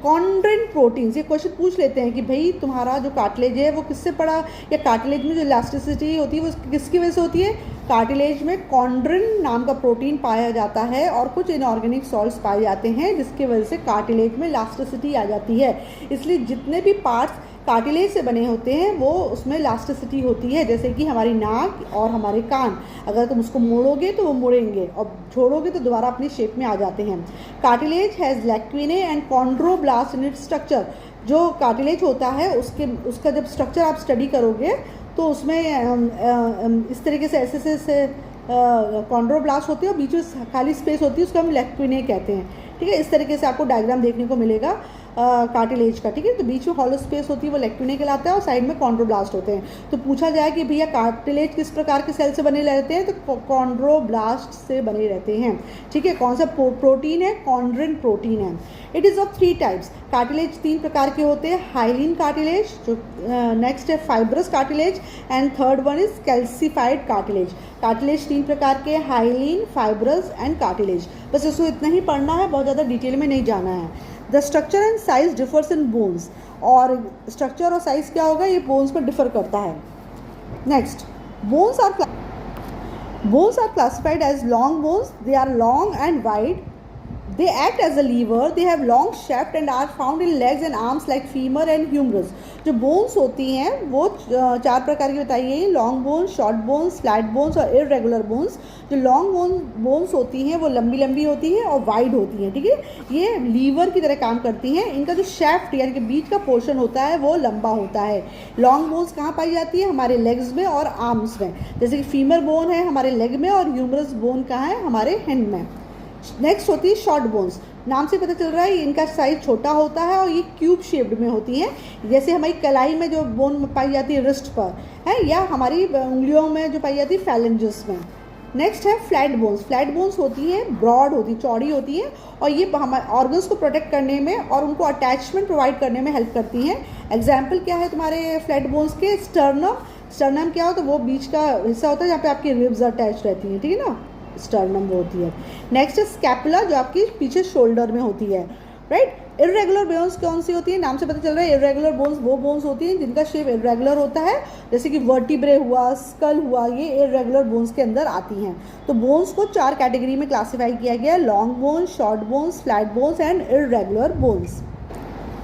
chondrin proteins. ये क्वेश्चन पूछ लेते हैं कि भाई तुम्हारा जो कार्टिलेज है वो किससे पड़ा, या कार्टिलेज में जो इलास्टिसिटी होती है वो किसकी वजह से होती है। कार्टिलेज में कॉन्ड्रेन नाम का प्रोटीन पाया जाता है और कुछ इनऑर्गेनिक सॉल्ट्स पाए जाते हैं जिसकी वजह से कार्टिलेज में इलास्टिसिटी आ जाती है। इसलिए जितने भी पार्ट्स कार्टिलेज से बने होते हैं वो उसमें इलास्टिसिटी होती है। जैसे कि हमारी नाक और हमारे कान, अगर तुम उसको मोड़ोगे तो वो मुड़ेंगे और छोड़ोगे तो दोबारा अपनी शेप में आ जाते हैं। Cartilage has lacunae and chondroblast in its structure. जो कार्टिलेज होता है उसका जब स्ट्रक्चर आप स्टडी करोगे तो उसमें इस तरीके से ऐसे कॉन्ड्रोब्लास्ट होते हैं और बीच में खाली स्पेस होती है, उसको हम लैक्विने कहते हैं, ठीक है। इस तरीके से आपको डायग्राम देखने को मिलेगा कार्टिलेज का, ठीक है। तो बीच में हॉलो स्पेस होती है वो लैक्विने कहलाता है और साइड में कॉन्ड्रोब्लास्ट होते हैं। तो पूछा जाए कि भैया कार्टिलेज किस प्रकार के सेल से बने रहते हैं, तो कॉन्ड्रोब्लास्ट से बने रहते हैं, ठीक है। कौन सा प्रोटीन है, कॉन्ड्रिन प्रोटीन है। It is of 3 types. Cartilage 3 प्रकार के होते हैं, हाइलिन कार्टिलेज, जो नेक्स्ट है fibrous cartilage, and third one is calcified cartilage. Cartilage 3 प्रकार के, हाइलिन, फाइब्रस एंड कार्टिलेज। बस इसको इतना ही पढ़ना है, बहुत ज़्यादा डिटेल में नहीं जाना है। The structure and size differs in bones. और स्ट्रक्चर और साइज क्या होगा, ये बोन्स पर डिफर करता है। Next, bones are Bones are classified as long bones. They are long and wide. They act as a lever. They have long shaft and are found in legs and arms like femur and humerus. जो bones होती हैं वो चार प्रकार की बताई गई, long bones, short bones, flat bones और इरेगुलर बोन्स. जो लॉन्ग बोन्स होती हैं वो लंबी लंबी होती हैं और वाइड होती हैं. ठीक है, ये लीवर की तरह काम करती हैं. इनका जो शैफ्ट यानी कि बीच का पोर्शन होता है वो लंबा होता है. लॉन्ग बोन्स कहाँ पाई जाती है? हमारे लेग्स में और आर्म्स में. जैसे कि फीमर बोन है हमारे लेग में और ह्यूमरस बोन कहाँ है? हमारे हैंड में. नेक्स्ट होती है शॉर्ट बोन्स. नाम से पता चल रहा है इनका साइज छोटा होता है और ये क्यूब शेप्ड में होती हैं. जैसे हमारी कलाई में जो बोन पाई जाती है रिस्ट पर है, या हमारी उंगलियों में जो पाई जाती है फैलेंजेस में. नेक्स्ट है फ्लैट बोन्स. फ्लैट बोन्स होती हैं, ब्रॉड होती, चौड़ी होती हैं और ये हमारे ऑर्गन्स को प्रोटेक्ट करने में और उनको अटैचमेंट प्रोवाइड करने में हेल्प करती हैं. एग्जाम्पल क्या है तुम्हारे फ्लैट बोन्स के? स्टर्नम. स्टर्नम क्या होता है? वो बीच का हिस्सा होता है जहाँ पे आपकी रिब्स अटैच रहती हैं. ठीक है ना, स्टर्नम वो होती है. नेक्स्ट है स्कैपुला जो आपकी पीछे शोल्डर में होती है. राइट. इरेगुलर बोन्स कौन सी होती है? नाम से पता चल रहा है इरेगुलर बोन्स वो बोन्स होती हैं जिनका शेप इरेगुलर होता है. जैसे कि वर्टिब्रे हुआ, स्कल हुआ, ये इरेगुलर बोन्स के अंदर आती हैं. तो बोन्स को चार कैटेगरी में क्लासीफाई किया गया है: long bones, short bones, flat bones and irregular bones.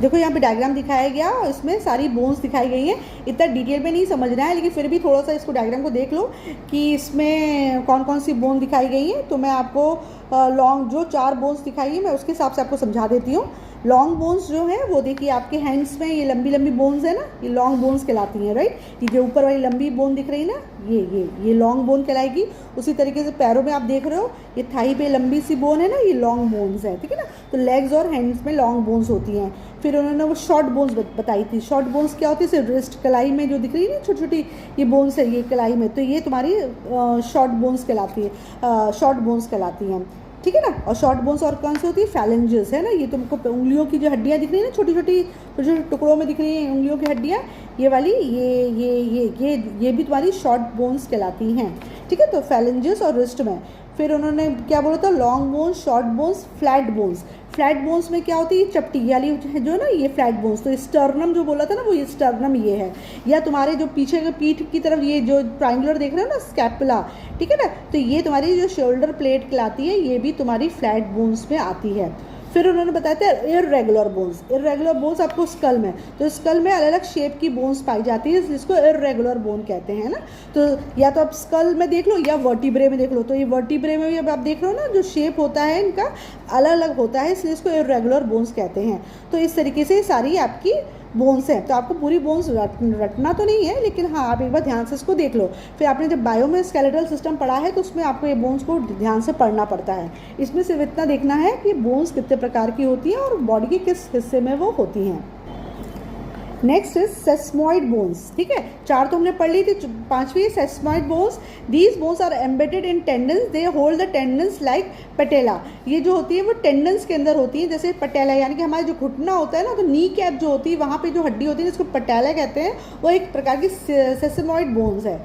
देखो यहाँ पे डायग्राम दिखाया गया और इसमें सारी बोन्स दिखाई गई हैं. इतना डिटेल में नहीं समझना है लेकिन फिर भी थोड़ा सा इसको डायग्राम को देख लो कि इसमें कौन कौन सी बोन दिखाई गई हैं. तो मैं आपको लॉन्ग जो चार बोन्स दिखाई है मैं उसके हिसाब से आपको समझा देती हूँ. लॉन्ग बोन्स जो है वो देखिए आपके हैंड्स में ये लंबी लंबी बोन्स है ना, ये लॉन्ग बोन्स कहलाती हैं. राइट. ये जो ऊपर वाली लंबी बोन दिख रही है ना, ये लॉन्ग बोन कहलाएगी. उसी तरीके से पैरों में आप देख रहे हो ये थाई पे लंबी सी बोन है ना, ये लॉन्ग बोन्स है. ठीक है ना. तो लेग्स और हैंड्स में लॉन्ग बोन्स होती हैं. फिर उन्होंने वो शॉर्ट बोन्स बताई थी. शॉर्ट बोन्स क्या होती है? सिर्फ रिस्ट, कलाई में जो दिख रही है ना छोटी छोटी ये बोन्स है ये कलाई में, तो ये तुम्हारी शॉर्ट बोन्स कहलाती है, शॉर्ट बोन्स कहलाती हैं. ठीक है ना. और शॉर्ट बोन्स और कौन सी होती है? फैलेंजेस है ना. ये तुमको उंगलियों की जो हड्डियाँ दिख रही है ना, छोटी छोटी टुकड़ों में दिख रही हैं उंगलियों की हड्डियाँ, ये वाली ये भी तुम्हारी शॉर्ट बोन्स कहलाती हैं. ठीक है. तो फैलेंजेस और रिस्ट में. फिर उन्होंने क्या बोला था? Long bones, short bones, flat bones. Flat bones में क्या होती है? चपटी वाली जो है ना, ये फ्लैट बोन्स. तो स्टर्नम जो बोला था ना, वो ये स्टर्नम ये है. या तुम्हारे जो पीछे के पीठ की तरफ ये जो ट्रायंगुलर देख रहे हो ना, स्कैपुला. ठीक है ना. तो ये तुम्हारी जो शोल्डर प्लेट कहलाती है, ये भी तुम्हारी फ्लैट बोन्स में आती है. फिर उन्होंने बताया था इरेगुलर बोन्स. इरेगुलर बोन्स आपको स्कल में, तो स्कल में अलग अलग शेप की बोन्स पाई जाती है जिसको इरेगुलर बोन कहते हैं ना. तो या तो आप स्कल में देख लो या वर्टिब्रे में देख लो. तो ये वर्टिब्रे में भी अब आप देख रहे हो ना, जो शेप होता है इनका अलग अलग होता है, इसलिए इसको इरेगुलर बोन्स कहते हैं. तो इस तरीके से सारी आपकी बोन्स हैं. तो आपको पूरी बोन्स रटना तो नहीं है, लेकिन हाँ आप एक बार ध्यान से इसको देख लो. फिर आपने जब बायो में स्केलेटल सिस्टम पढ़ा है तो उसमें आपको ये बोन्स को ध्यान से पढ़ना पड़ता है. इसमें सिर्फ इतना देखना है कि बोन्स कितने प्रकार की होती हैं और बॉडी के किस हिस्से में वो होती हैं. Next is sesamoid bones. ठीक है, चार तो हमने पढ़ ली थी. पांचवी sesamoid bones. These bones are embedded in tendons. They hold the tendons like patella. ये जो होती है वो टेंडन्स के अंदर होती है, जैसे पटेला यानी कि हमारा जो घुटना होता है ना, तो नी कैप जो होती है वहाँ पे जो हड्डी होती है जिसको पटेला कहते हैं, वो एक प्रकार की सेस्मॉइड बोन्स है.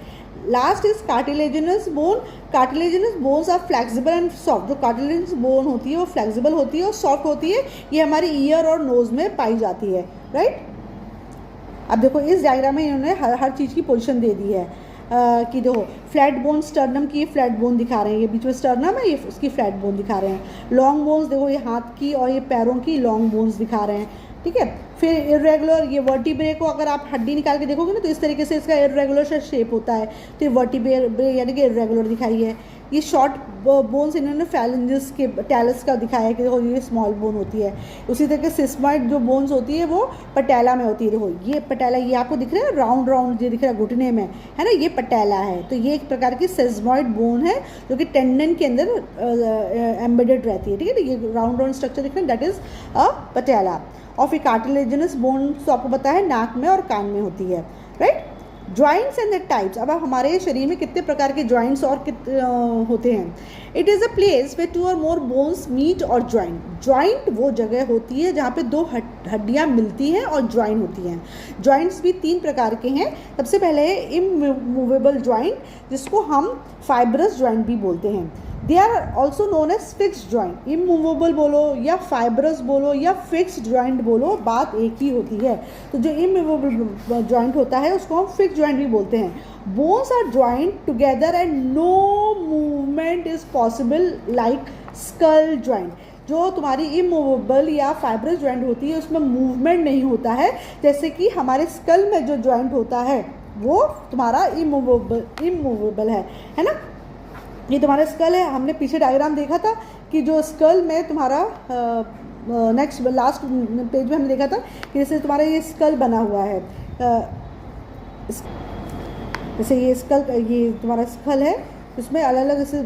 Last is cartilaginous bone. Cartilaginous bones are flexible and soft. जो कार्टिलेजिनस बोन होती है वो फ्लेक्सिबल होती है और सॉफ्ट होती है. ये हमारी ईयर और नोज में पाई जाती है. राइट. अब देखो इस डायग्राम में इन्होंने हर चीज़ की पोजीशन दे दी है कि देखो फ्लैट बोन स्टर्नम की फ्लैट बोन दिखा रहे हैं, ये बीच में स्टर्नम है, ये उसकी फ्लैट बोन दिखा रहे हैं. लॉन्ग बोन्स देखो ये हाथ की और ये पैरों की लॉन्ग बोन्स दिखा रहे हैं. ठीक है. फिर इरेगुलर, ये वर्टिब्रे को अगर आप हड्डी निकाल के देखोगे ना तो इस तरीके से इसका इरेगुलर सा शेप होता है. तो ये वर्टिब्रे यानी कि इरेगुलर दिखाई है. ये शॉर्ट बोन्स इन्होंने फैलेंजेस के टैलस का दिखाया है कि देखो ये स्मॉल बोन होती है. उसी तरह के सिस्मॉइड जो बोन्स होती है वो पटेला में होती है. देखो ये पटेला, ये आपको दिख रहा है राउंड राउंड जो दिख रहा है घुटने में है ना, ये पटेला है. तो ये एक प्रकार की सेस्मॉइड बोन है जो कि टेंडन के अंदर एम्बेडेड रहती है. ठीक है. तो ये राउंड राउंड स्ट्रक्चर दिख रहा है, दैट इज अ पटेला. और फिर कार्टिलेजिनस बोन तो आपको पता है नाक में और कान में होती है. Right. Joints and the types. अब हमारे शरीर में कितने प्रकार के जॉइंट्स और होते हैं. It is a place where two or more bones meet और ज्वाइन. ज्वाइंट वो जगह होती है जहाँ पे दो हड्डियाँ मिलती हैं और ज्वाइन होती हैं. जॉइंट्स भी तीन प्रकार के हैं. सबसे पहले है इमूवेबल ज्वाइंट, जिसको हम फाइब्रस ज्वाइंट भी बोलते हैं. They are also known as fixed joint. Immovable बोलो या फाइब्रस बोलो या फिक्स्ड जॉइंट बोलो, बात एक ही होती है। तो जो इमूवेबल जॉइंट होता है उसको हम फिक्स्ड जॉइंट भी बोलते हैं। Bones are joint together and no movement is possible like skull joint. जो तुम्हारी इमूवेबल या फाइब्रस जॉइंट होती है उसमें मूवमेंट नहीं होता है, जैसे कि हमारे स्कल में जो जॉइंट होता है वो तुम्हारा इमूवेबल है ना। ये तुम्हारा स्कल है, हमने पीछे डायग्राम देखा था कि जो स्कल में तुम्हारा नेक्स्ट लास्ट पेज में हमने देखा था कि जैसे तुम्हारा ये स्कल बना हुआ है, जैसे ये स्कल, ये तुम्हारा स्कल है, उसमें अलग अलग जैसे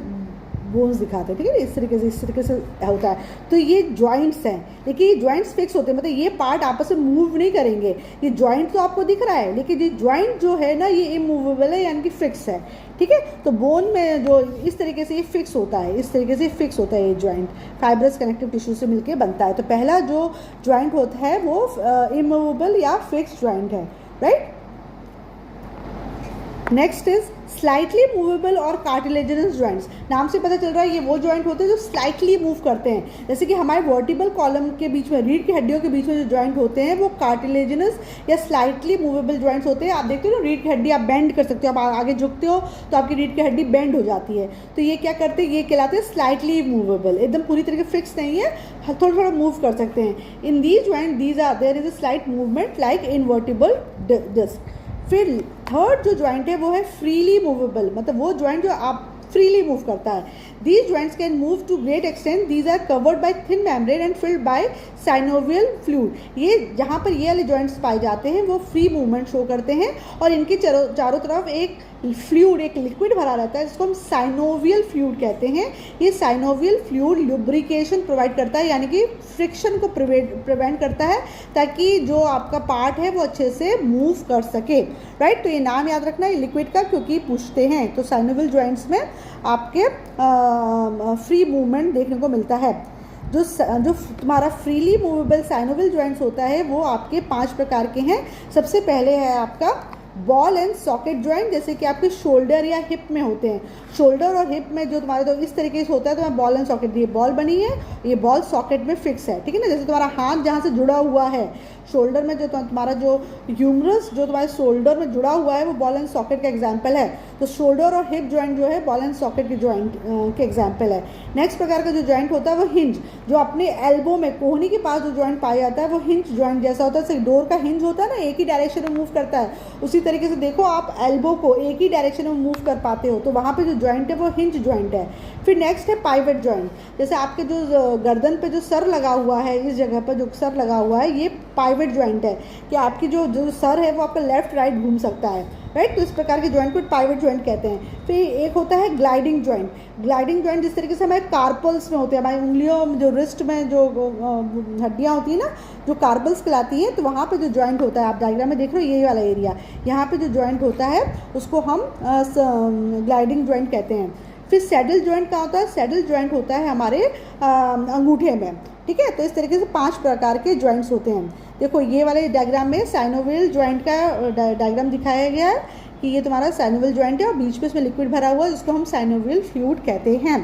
बोन्स दिखाते हैं, ठीक है, इस तरीके से होता है। तो ये जॉइंट्स हैं, लेकिन ये जॉइंट्स फिक्स होते हैं, मतलब ये पार्ट आपस में मूव नहीं करेंगे। ये जॉइंट तो आपको दिख रहा है, लेकिन ये जॉइंट जो है ना ये इमूवेबल है, यानी कि फिक्स है, ठीक है। तो बोन में जो इस तरीके से ये फिक्स होता है, इस तरीके से फिक्स होता है ये जॉइंट, फाइब्रस कनेक्टिव टिश्यू से मिलकर बनता है। तो पहला जो जॉइंट होता है वो इमूवेबल या फिक्स जॉइंट है, right. Next is slightly movable और कार्टिलेजिनस जॉइंट्स। नाम से पता चल रहा है ये वो जॉइंट होते हैं जो स्लाइटली मूव करते हैं, जैसे कि हमारे वर्टिबल कॉलम के बीच में, रीढ़ की हड्डियों के बीच में जो जॉइंट होते हैं वो कार्टिलेजिनस या स्लाइटली मूवेबल जॉइंट्स होते हैं। आप देखते हो ना, रीढ़ की हड्डी आप बेंड कर सकते हो, आप आगे झुकते हो तो आपकी रीढ़ की हड्डी बेंड हो जाती है। तो ये क्या करते हैं, ये कहलाते हैं स्लाइटली मूवेबल, एकदम पूरी तरीके फिक्स नहीं है, थोड़ा थोड़ा मूव कर सकते हैं। In these joint these are there is a slight movement like invertible disc. फिर थर्ड जो जॉइंट है वो है फ्रीली मूवेबल, मतलब वो जॉइंट जो आप फ्रीली मूव करता है। These joints can move to great extent, these are covered by thin membrane and filled by synovial fluid. ये जहाँ पर ये वाले जॉइंट्स पाए जाते हैं वो फ्री मूवमेंट शो करते हैं और इनके चारों तरफ एक फ्लूइड, एक लिक्विड भरा रहता है जिसको हम साइनोवियल फ्लूइड कहते हैं। ये साइनोवियल फ्लूइड लुब्रिकेशन प्रोवाइड करता है, यानी कि फ्रिक्शन को प्रिवेंट करता है ताकि जो आपका पार्ट है वो अच्छे से मूव कर सके, राइट। तो ये नाम याद रखना है लिक्विड का, क्योंकि पूछते हैं। तो साइनोवियल जॉइंट्स में आपके फ्री मूवमेंट देखने को मिलता है। जो तुम्हारा फ्रीली मूवेबल साइनोवियल जॉइंट्स होता है वो आपके 5 प्रकार के हैं। सबसे पहले है आपका बॉल एंड सॉकेट जॉइंट, जैसे कि आपके शोल्डर या हिप में होते हैं। शोल्डर और हिप में जो तुम्हारे तो इस तरीके से होता है, तो मैं बॉल एंड सॉकेट, ये बॉल बनी है, ये बॉल सॉकेट में फिक्स है, ठीक है ना। जैसे तुम्हारा हाथ जहाँ से जुड़ा हुआ है शोल्डर में, जो तुम्हारा जो ह्यूमरस जो तुम्हारे शोल्डर में जुड़ा हुआ है वो बॉल एंड सॉकेट का एग्जाम्पल है। तो शोल्डर और हिप जॉइंट जो है बॉल एंड सॉकेट के जॉइंट के एग्जाम्पल है। नेक्स्ट प्रकार का जो जॉइंट होता है वो हिंज, जो अपने एल्बो में कोहनी के पास जो जॉइंट पाया जाता है वो हिंज जॉइंट जैसा होता है। जैसे डोर का हिंज होता है ना, एक ही डायरेक्शन में मूव करता है, उसी तरीके से देखो आप एल्बो को एक ही डायरेक्शन में मूव कर पाते हो, तो वहाँ पे जो जॉइंट है वो हिंज जॉइंट है। फिर नेक्स्ट है पाइवट जॉइंट, जैसे आपके जो गर्दन पे जो सर लगा हुआ है, इस जगह पर जो सर लगा हुआ है ये पाइवट जॉइंट है, कि आपकी जो सर है वो आपका लेफ्ट राइट घूम सकता है, राइट। तो इस प्रकार के जॉइंट को पाइवट जॉइंट कहते हैं। फिर एक होता है ग्लाइडिंग जॉइंट। ग्लाइडिंग जॉइंट जिस तरीके से हमारे कार्पल्स में होते हैं, हमारी उंगलियों में जो रिस्ट में जो हड्डियाँ होती हैं ना, जो कार्पल्स कहलाती हैं, तो वहाँ पे जो जॉइंट होता है, आप डायग्राम में देख रहे हो यही वाला एरिया, यहाँ पे जो जॉइंट होता है उसको हम ग्लाइडिंग जॉइंट कहते हैं। फिर सैडल जॉइंट क्या होता है, सैडल जॉइंट होता है हमारे अंगूठे में, ठीक है। तो इस तरीके से 5 प्रकार के जॉइंट्स होते हैं। देखो ये वाले डायग्राम में साइनोवियल जॉइंट का डायग्राम दिखाया गया है कि ये तुम्हारा साइनोवियल जॉइंट है और बीच में इसमें लिक्विड भरा हुआ है जिसको हम साइनोवियल फ्लूइड कहते हैं,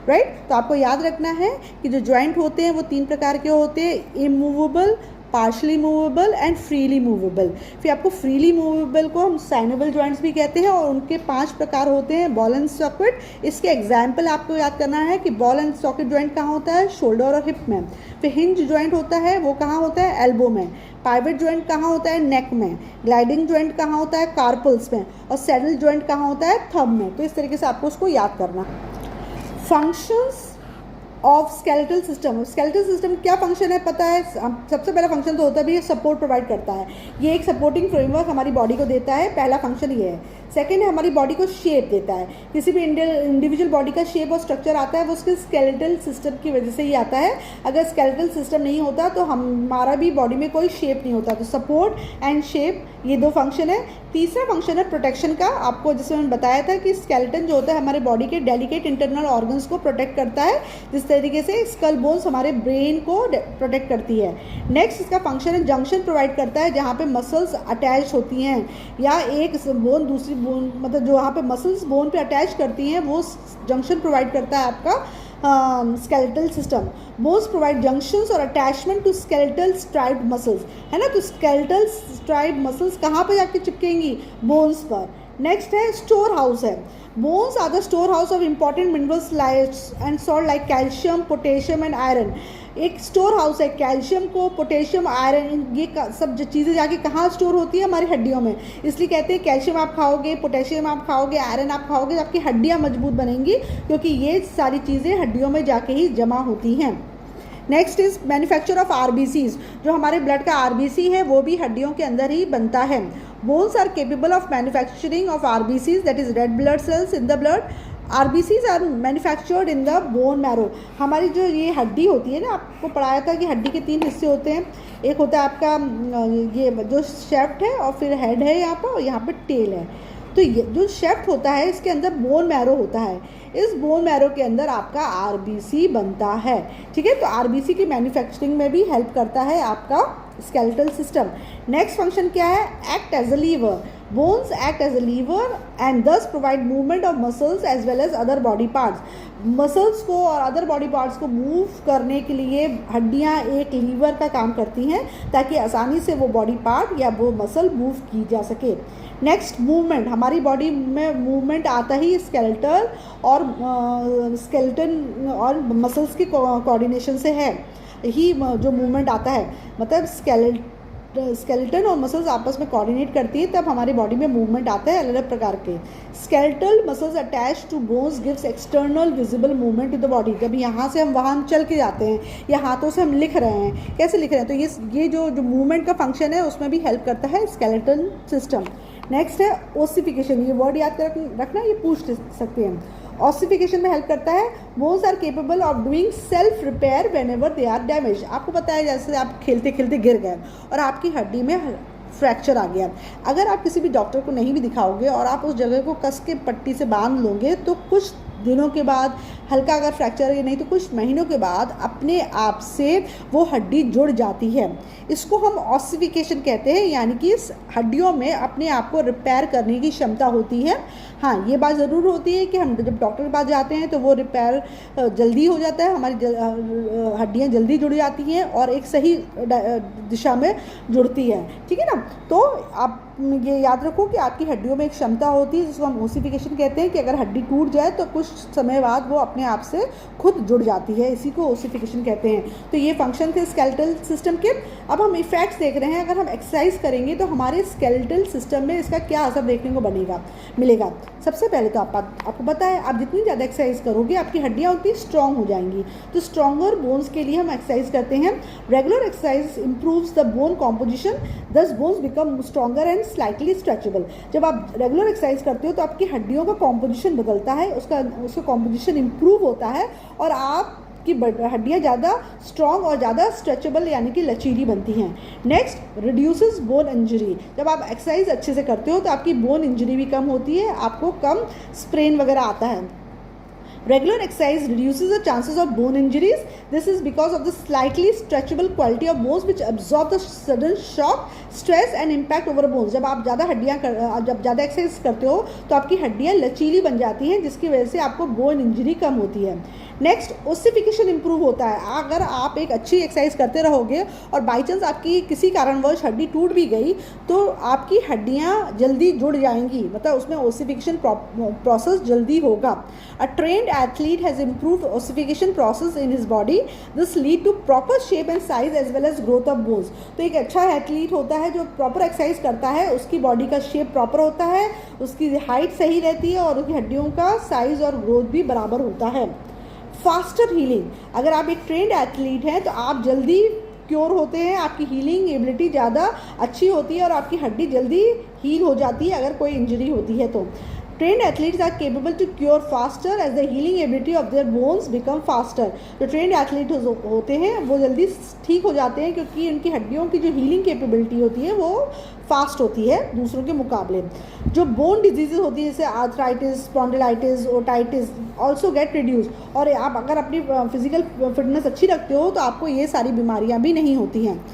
राइट। तो आपको याद रखना है कि जो जॉइंट होते हैं वो 3 प्रकार के होते हैं, immovable, partially movable and freely movable. फिर आपको फ्रीली मूवेबल को हम साइनोवियल जॉइंट्स भी कहते हैं और उनके 5 प्रकार होते हैं। बॉल एंड सॉकेट, इसके एग्जाम्पल आपको याद करना है कि बॉल एंड सॉकेट जॉइंट कहाँ होता है, शोल्डर और हिप में। फिर हिंज जॉइंट होता है वो कहाँ होता है, एल्बो में। पाइवट जॉइंट कहाँ होता है, नेक में। ग्लाइडिंग जॉइंट कहाँ होता है, कार्पल्स में। और सैडल जॉइंट कहाँ होता है, थंब में। तो इस तरीके से आपको उसको याद करना। Functions of skeletal system. Skeletal system क्या फंक्शन है पता है, सबसे पहला फंक्शन तो होता है भी सपोर्ट प्रोवाइड करता है, ये एक सपोर्टिंग फ्रेमवर्क हमारी बॉडी को देता है, पहला फंक्शन ये है। सेकेंड है हमारी बॉडी को शेप देता है, किसी भी इंडिविजुअल बॉडी का शेप और स्ट्रक्चर आता है वो उसके स्केलेटल सिस्टम की वजह से ही आता है। अगर स्केलेटल सिस्टम नहीं होता तो हमारा भी बॉडी में कोई शेप नहीं होता। तो सपोर्ट एंड शेप, ये 2 फंक्शन है। तीसरा फंक्शन है प्रोटेक्शन का। आपको जैसे मैंने बताया था कि स्केलेटन जो होता है हमारे बॉडी के डेलिकेट इंटरनल ऑर्गन्स को प्रोटेक्ट करता है, जिस तरीके से स्कल बोन्स हमारे ब्रेन को प्रोटेक्ट करती है। नेक्स्ट इसका फंक्शन है जंक्शन प्रोवाइड करता है, जहाँ पे मसल्स अटैच होती हैं या एक बोन दूसरी बोन, मतलब जो वहाँ पे मसल्स बोन पे अटैच करती हैं, वो जंक्शन प्रोवाइड करता है आपका skeletal system. Bones provide junctions और attachment to skeletal striped muscles, है ना। तो स्केलेटल स्ट्राइप्ड मसल्स कहाँ पे जाके चिपकेंगी? बोन्स पर। नेक्स्ट है स्टोर हाउस है। Bones are the store house of important minerals and salt like calcium, potassium and iron. एक स्टोर हाउस है, कैल्शियम को, पोटेशियम, आयरन, ये सब जो चीज़ें जाके कहाँ स्टोर होती है? हमारी हड्डियों में। इसलिए कहते हैं कैल्शियम आप खाओगे, पोटेशियम आप खाओगे, आयरन आप खाओगे तो आपकी हड्डियाँ मजबूत बनेंगी, क्योंकि ये सारी चीज़ें हड्डियों में जाके ही जमा होती हैं। Next is manufacture of RBCs. जो हमारे ब्लड का आरबीसी है वो भी हड्डियों के अंदर ही बनता है। Bones are capable of manufacturing of RBCs, that is red blood cells in the blood. RBCs are manufactured in the bone marrow. हमारी जो ये हड्डी होती है ना, आपको पढ़ाया था कि हड्डी के 3 हिस्से होते हैं। एक होता है आपका ये जो शेफ्ट है, और फिर हेड है यहाँ पर, और यहाँ पे टेल है। तो ये जो शेफ्ट होता है इसके अंदर बोन मैरो होता है। इस बोन मैरो के अंदर आपका आरबीसी बनता है, ठीक है। तो आरबीसी की मैन्युफैक्चरिंग में भी हेल्प करता है आपका स्केलेटल सिस्टम। नेक्स्ट फंक्शन क्या है? Act as a lever. Bones act as a lever and thus provide movement of muscles as well as other body parts. Muscles को और अदर बॉडी पार्ट्स को मूव करने के लिए हड्डियां एक लीवर का काम करती हैं, ताकि आसानी से वो बॉडी पार्ट या वो मसल मूव की जा सके। नेक्स्ट मूवमेंट, हमारी बॉडी में मूवमेंट आता ही स्केलेटल और स्केलेटन और मसल्स की कोऑर्डिनेशन से है ही जो मूवमेंट आता है। मतलब स्केलेटन और मसल्स आपस में कोऑर्डिनेट करती है, तब हमारी बॉडी में मूवमेंट आता है अलग अलग प्रकार के। Skeletal muscles attach to bones gives external visible movement to the body. जब यहाँ से हम वहाँ चल के जाते हैं या हाथों से हम लिख रहे हैं, कैसे लिख रहे हैं, तो ये जो मूवमेंट का फंक्शन है उसमें भी हेल्प करता है स्केलेटल सिस्टम। नेक्स्ट है ओसिफिकेशन। ये वर्ड याद रखना, ये पूछ सकते हैं। ऑसिफिकेशन में हेल्प करता है। Bones are capable of doing self repair whenever they are damage. आपको पता है जैसे आप खेलते खेलते गिर गए और आपकी हड्डी में फ्रैक्चर आ गया, अगर आप किसी भी डॉक्टर को नहीं भी दिखाओगे और आप उस जगह को कस के पट्टी से बांध लोगे, तो कुछ दिनों के बाद, हल्का अगर फ्रैक्चर है नहीं तो कुछ महीनों के बाद अपने आप से वो हड्डी जुड़ जाती है। इसको हम ऑसिफिकेशन कहते हैं, यानी कि इस हड्डियों में अपने आप को रिपेयर करने की क्षमता होती है। हाँ, ये बात ज़रूर होती है कि हम जब डॉक्टर के पास जाते हैं तो वो रिपेयर जल्दी हो जाता है, हमारी हड्डियाँ जल्दी जुड़ जाती हैं और एक सही दिशा में जुड़ती है, ठीक है ना। तो आप ये याद रखो कि आपकी हड्डियों में एक क्षमता होती है जिसको हम ओसिफिकेशन कहते हैं, कि अगर हड्डी टूट जाए तो कुछ समय बाद वो अपने आप से खुद जुड़ जाती है, इसी को ओसिफिकेशन कहते हैं। तो ये फंक्शन थे स्केलेटल सिस्टम के। अब हम इफेक्ट्स देख रहे हैं। अगर हम एक्सरसाइज करेंगे तो हमारे स्केलेटल सिस्टम में इसका क्या असर देखने को मिलेगा। सबसे पहले तो आपको पता है, आप जितनी ज़्यादा एक्सरसाइज करोगे आपकी हड्डियाँ उतनी स्ट्रॉन्ग हो जाएंगी। तो स्ट्रॉन्गर बोन्स के लिए हम एक्सरसाइज करते हैं। Regular exercise improves the bone composition, thus bones become stronger and slightly stretchable. जब आप रेगुलर एक्सरसाइज करते हो तो आपकी हड्डियों का कॉम्पोजिशन बदलता है, उसका कॉम्पोजिशन इंप्रूव होता है और आपकी हड्डियाँ ज़्यादा स्ट्रॉन्ग और ज़्यादा स्ट्रेचेबल यानी कि लचीली बनती हैं। Next, reduces bone injury. जब आप एक्सरसाइज अच्छे से करते हो तो आपकी बोन इंजरी भी कम होती है, आपको कम स्प्रेन वगैरह आता है। Regular exercise reduces the chances of bone injuries. This is because of the slightly stretchable quality of bones which absorb the sudden shock, stress and impact over bones. जब आप ज़्यादा एक्सरसाइज करते हो तो आपकी हड्डियाँ लचीली बन जाती हैं, जिसकी वजह से आपको बोन इंजरी कम होती है। नेक्स्ट, ओसिफिकेशन इंप्रूव होता है। अगर आप एक अच्छी एक्सरसाइज करते रहोगे और बाई चांस आपकी किसी कारणवश हड्डी टूट भी गई तो आपकी हड्डियाँ जल्दी जुड़ जाएंगी, मतलब उसमें ओसिफिकेशन प्रोसेस जल्दी होगा। A trend athlete has improved ossification process in his body. This lead to proper shape and size as well as growth of bones. तो एक अच्छा एथलीट होता है जो प्रॉपर एक्सरसाइज करता है, उसकी बॉडी का शेप प्रॉपर होता है, उसकी हाइट सही रहती है और उसकी हड्डियों का साइज और ग्रोथ भी बराबर होता है। फास्टर हीलिंग, अगर आप एक ट्रेंड एथलीट हैं तो आप जल्दी क्योर होते हैं, आपकी हीलिंग एबिलिटी ज़्यादा अच्छी होती है और आपकी हड्डी जल्दी हील हो जाती है अगर कोई इंजरी होती है तो। Trained athletes are capable to cure faster as the healing ability of their bones become faster. जो trained athletes होते हैं वो जल्दी ठीक हो जाते हैं क्योंकि उनकी हड्डियों की जो healing capability होती है वो फास्ट होती है दूसरों के मुकाबले। जो बोन डिजीजेज होती है जैसे arthritis, spondylitis, otitis also get reduce. और आप अगर अपनी फिजिकल फिटनेस अच्छी रखते हो तो आपको ये सारी बीमारियाँ भी नहीं होती हैं।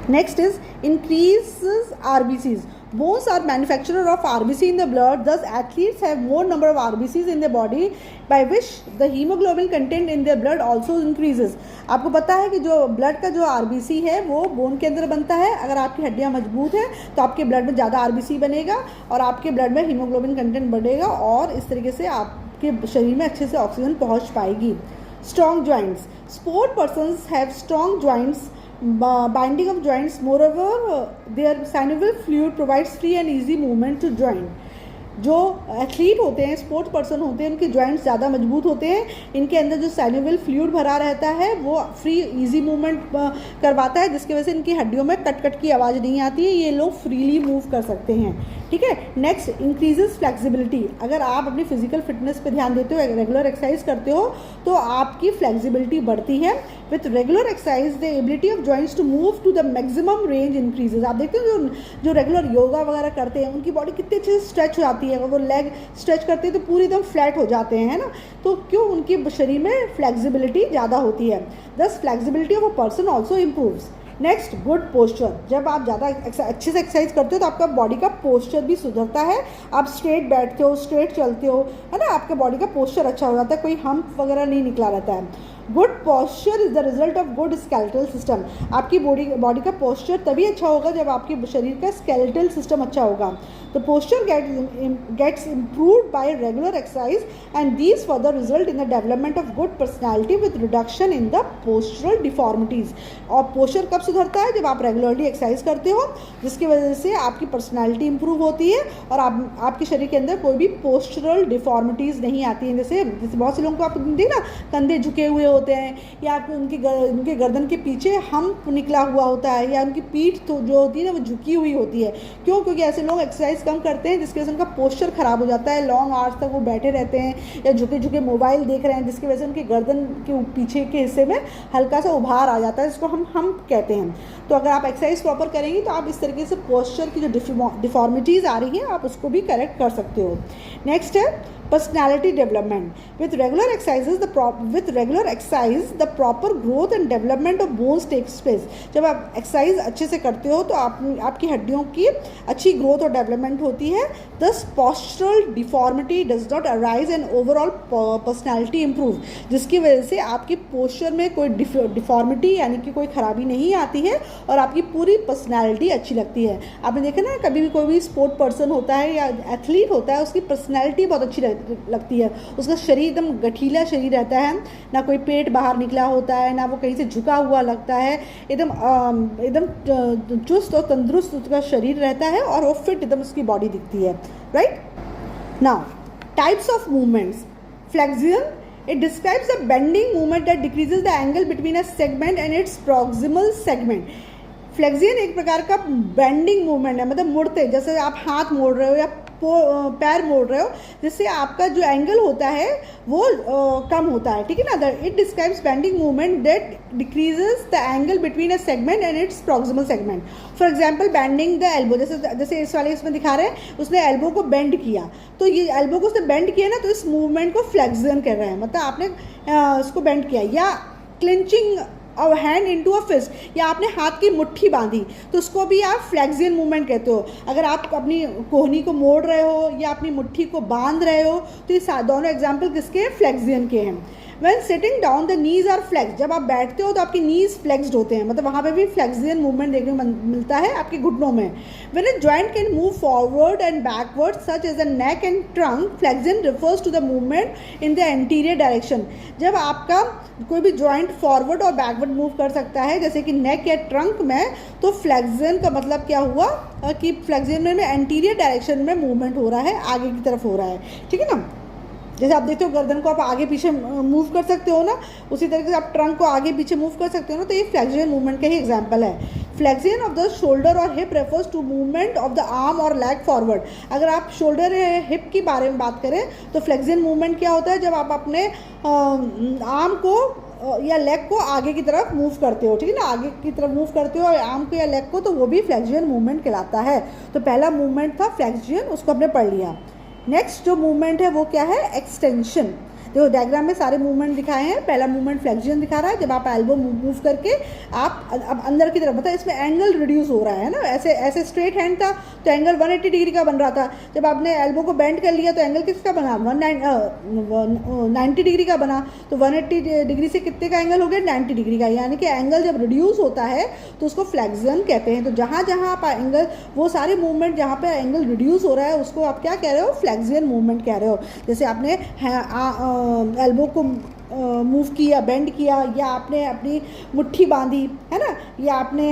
Next is increase RBCs. Bones are manufacturer of RBC in the blood. Thus, athletes have more number of RBCs in their body, by which the hemoglobin content in their blood also increases. आपको पता है कि जो blood का जो RBC है वो bone के अंदर बनता है. अगर आपकी हड्डियाँ मजबूत हैं तो आपके ब्लड में ज़्यादा RBC बनेगा और आपके ब्लड में हीमोग्लोबिन कंटेंट बढ़ेगा और इस तरीके से आपके शरीर में अच्छे से ऑक्सीजन पहुँच पाएगी. Strong joints. Sport persons have strong joints. Binding of joints, moreover, their synovial fluid provides free and easy movement to joint. जो एथलीट होते हैं, स्पोर्ट पर्सन होते हैं, उनके जॉइंट्स ज़्यादा मजबूत होते हैं. इनके अंदर जो साइनोवियल फ्लूइड भरा रहता है वो फ्री इजी मूवमेंट करवाता है, जिसकी वजह से इनकी हड्डियों में कट कट की आवाज़ नहीं आती है. ये लोग फ्रीली मूव कर सकते हैं. ठीक है. Next, increases flexibility. अगर आप अपनी फिजिकल फिटनेस पे ध्यान देते हो, रेगुलर एक्सरसाइज करते हो तो आपकी फ्लेक्सिबिलिटी बढ़ती है. With regular exercise the ability of joints to move to the maximum range increases. आप देखते हो जो रेगुलर योगा वगैरह करते हैं उनकी बॉडी कितनी अच्छे से स्ट्रेच हो जाती है. अगर वो लेग स्ट्रेच करते हैं तो पूरी एकदम फ्लैट हो जाते हैं, है ना. तो क्यों? उनके शरीर में फ्लेक्सिबिलिटी ज़्यादा होती है. दस flexibility of a person also improves. Next, good posture. जब आप ज़्यादा अच्छे से एक्सरसाइज करते हो तो आपका बॉडी का पोस्चर भी सुधरता है. आप स्ट्रेट बैठते हो, स्ट्रेट चलते हो, है ना. आपके बॉडी का पोस्चर अच्छा हो जाता है, कोई हम्प वगैरह नहीं निकला रहता है. Good posture is the result of good skeletal system. आपकी बॉडी का पोस्चर तभी अच्छा होगा जब आपके शरीर का स्केलेटल सिस्टम अच्छा होगा. तो posture gets improved by regular exercise and these further result in the development of good personality with reduction in the postural deformities. और पोस्चर कब सुधरता है? जब आप रेगुलरली एक्सरसाइज करते हो, जिसकी वजह से आपकी पर्सनैलिटी इंप्रूव होती है और आपके शरीर के अंदर कोई भी पोस्चरल डिफॉर्मिटीज़ नहीं आती हैं. जैसे बहुत से लोगों को आप देखना कंधे झुके हुए होते हैं या उनके गर्दन के पीछे हम्प निकला हुआ होता है या उनकी पीठ तो जो होती है ना वो झुकी हुई होती है. क्यों? क्योंकि ऐसे लोग एक्सरसाइज कम करते हैं जिसकी वजह से उनका पोस्चर खराब हो जाता है. लॉन्ग आवर्स तक वो बैठे रहते हैं या झुके झुके मोबाइल देख रहे हैं, जिसकी वजह से उनकी गर्दन के पीछे के हिस्से में हल्का सा उभार आ जाता है, जिसको हम कहते हैं. तो अगर आप एक्सरसाइज प्रॉपर करेंगे तो आप इस तरीके से पोस्चर की जो डिफॉर्मिटीज़ आ रही हैं आप उसको भी करेक्ट कर सकते हो. नेक्स्ट है personality development. With regular exercise the proper growth and development of bones takes place. जब आप एक्सरसाइज अच्छे से करते हो तो आपकी हड्डियों की अच्छी ग्रोथ और डेवलपमेंट होती है. दस postural deformity does not arise and overall personality improve. जिसकी वजह से आपकी पोस्चर में कोई डिफॉर्मिटी यानी कि कोई खराबी नहीं आती है और आपकी पूरी पर्सनैलिटी अच्छी लगती है. आपने देखा ना, कभी भी कोई भी स्पोर्ट पर्सन होता है या एथलीट होता है, उसकी पर्सनैलिटी बहुत अच्छी लगती है. उसका शरीर एकदम गठीला शरीर रहता है, ना कोई पेट बाहर निकला होता है, ना वो कहीं से झुका हुआ लगता है. एकदम चुस्त और तंदुरुस्त उसका शरीर रहता है और वो फिट एकदम उसकी बॉडी दिखती है. Right. Now, types of movements. Flexion, it describes a bending movement that decreases the angle between a segment and its proximal segment. Flexion एक प्रकार का बेंडिंग मूवमेंट है, मतलब मुड़ते, जैसे आप हाथ मोड़ रहे हो या पैर मोड़ रहे हो, जिससे आपका जो एंगल होता है वो कम होता है. ठीक है ना. It describes bending movement that decreases the angle between a segment and it's proximal segment. For example, bending the elbow. जैसे इस वाले इसमें दिखा रहे हैं, उसने एल्बो को बेंड किया, तो ये एल्बो को उसने बेंड किया ना, तो इस मूवमेंट को फ्लेक्सियन कर रहे हैं, मतलब आपने उसको बेंड किया. या क्लिंचिंग और हैंड इनटू अ फिस्ट, या आपने हाथ की मुट्ठी बांधी, तो उसको भी आप फ्लेक्सियन मूवमेंट कहते हो. अगर आप अपनी कोहनी को मोड़ रहे हो या अपनी मुट्ठी को बांध रहे हो, तो ये दोनों एग्जाम्पल किसके हैं? फ्लेक्सियन के हैं. When sitting down, the knees are flexed. जब आप बैठते हो तो आपके नीज फ्लेक्स्ड होते हैं, मतलब वहाँ पे भी फ्लेक्सियन मूवमेंट देखने को मिलता है आपके घुटनों में. When a joint can move forward and backward, such as the neck and trunk, flexion refers to the movement in the anterior direction. जब आपका कोई भी जॉइंट फॉरवर्ड और बैकवर्ड मूव कर सकता है, जैसे कि नेक या ट्रंक में, तो फ्लेक्सियन का मतलब क्या हुआ कि फ्लेक्सियन में एंटीरियर डायरेक्शन में मूवमेंट हो रहा है, आगे की तरफ हो रहा है. ठीक है ना. जैसे आप देखते हो गर्दन को आप आगे पीछे मूव कर सकते हो ना, उसी तरीके से आप ट्रंक को आगे पीछे मूव कर सकते हो ना, तो ये फ्लेक्सियन मूवमेंट का ही एग्जांपल है. फ्लेक्सियन ऑफ द शोल्डर और hip refers to movement of the arm और लेग फॉरवर्ड. अगर आप शोल्डर या हिप के बारे में बात करें तो फ्लेक्सियन मूवमेंट क्या होता है? जब आप अपने आर्म को या लेग को आगे की तरफ मूव करते हो. ठीक है ना. आगे की तरफ मूव करते हो और आर्म को या लेग को, तो वो भी फ्लेक्सियन मूवमेंट कहलाता है. तो पहला मूवमेंट था फ्लेक्सियन, उसको हमने पढ़ लिया. नेक्स्ट जो मूवमेंट है वो क्या है? एक्सटेंशन. देखो डायग्राम में सारे मूवमेंट दिखाए हैं। पहला मूवमेंट फ्लेक्सियन दिखा रहा है, जब आप एल्बो मूव करके आप अब अंदर की तरफ, मतलब इसमें एंगल रिड्यूस हो रहा है ना। ऐसे ऐसे स्ट्रेट हैंड था तो एंगल 180 डिग्री का बन रहा था, जब आपने एल्बो को बेंड कर लिया तो एंगल किसका बना, 90 डिग्री का बना। तो 180 डिग्री से कितने का एंगल हो गया, 90 डिग्री का। यानी कि एंगल जब रिड्यूस होता है तो उसको फ्लेक्सियन कहते हैं। तो जहाँ जहाँ आप एंगल, वो सारे मूवमेंट जहाँ पे एंगल रिड्यूस हो रहा है उसको आप क्या कह रहे हो, फ्लेक्सियन मूवमेंट कह रहे हो। जैसे आपने एल्बो को मूव किया, बेंड किया, या आपने अपनी मुट्ठी बांधी है ना, या आपने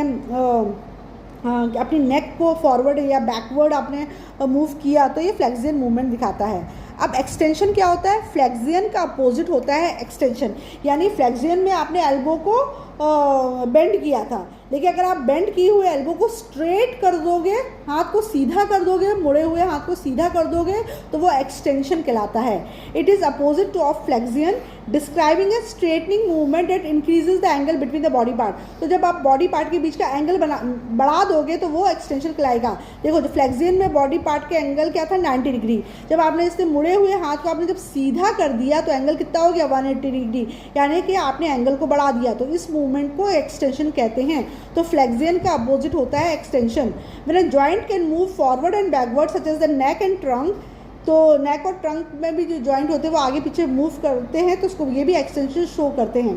अपनी नेक को फॉरवर्ड या बैकवर्ड आपने मूव किया, तो ये फ्लेक्सियन मूवमेंट दिखाता है। अब एक्सटेंशन क्या होता है, फ्लेक्सियन का अपोजिट होता है एक्सटेंशन। यानी फ्लेक्सियन में आपने एल्बो को बेंड किया था, लेकिन अगर आप बेंड किए हुए एल्बो को स्ट्रेट कर दोगे, हाथ को सीधा कर दोगे, मुड़े हुए हाथ को सीधा कर दोगे, तो वो एक्सटेंशन कहलाता है। It is opposite to of flexion, describing a straightening movement that increases the angle between the body part. तो जब आप बॉडी पार्ट के बीच का एंगल बढ़ा दोगे तो वो एक्सटेंशन कहलाएगा। देखो जो फ्लेक्सियन में बॉडी पार्ट का एंगल क्या था, 90 डिग्री। जब आपने इससे मुड़े हुए हाथ को आपने जब सीधा कर दिया तो एंगल कितना हो गया, 180 डिग्री, यानी कि आपने एंगल को बढ़ा दिया। तो इस मूवमेंट को एक्सटेंशन कहते हैं। तो फ्लेक्सियन का अपोजिट होता है extension. When a joint can move forward and backward such as the neck and trunk, तो नेक और ट्रंक में भी जो जॉइंट होते हैं वो आगे पीछे मूव करते हैं, तो उसको ये भी एक्सटेंशन शो करते हैं।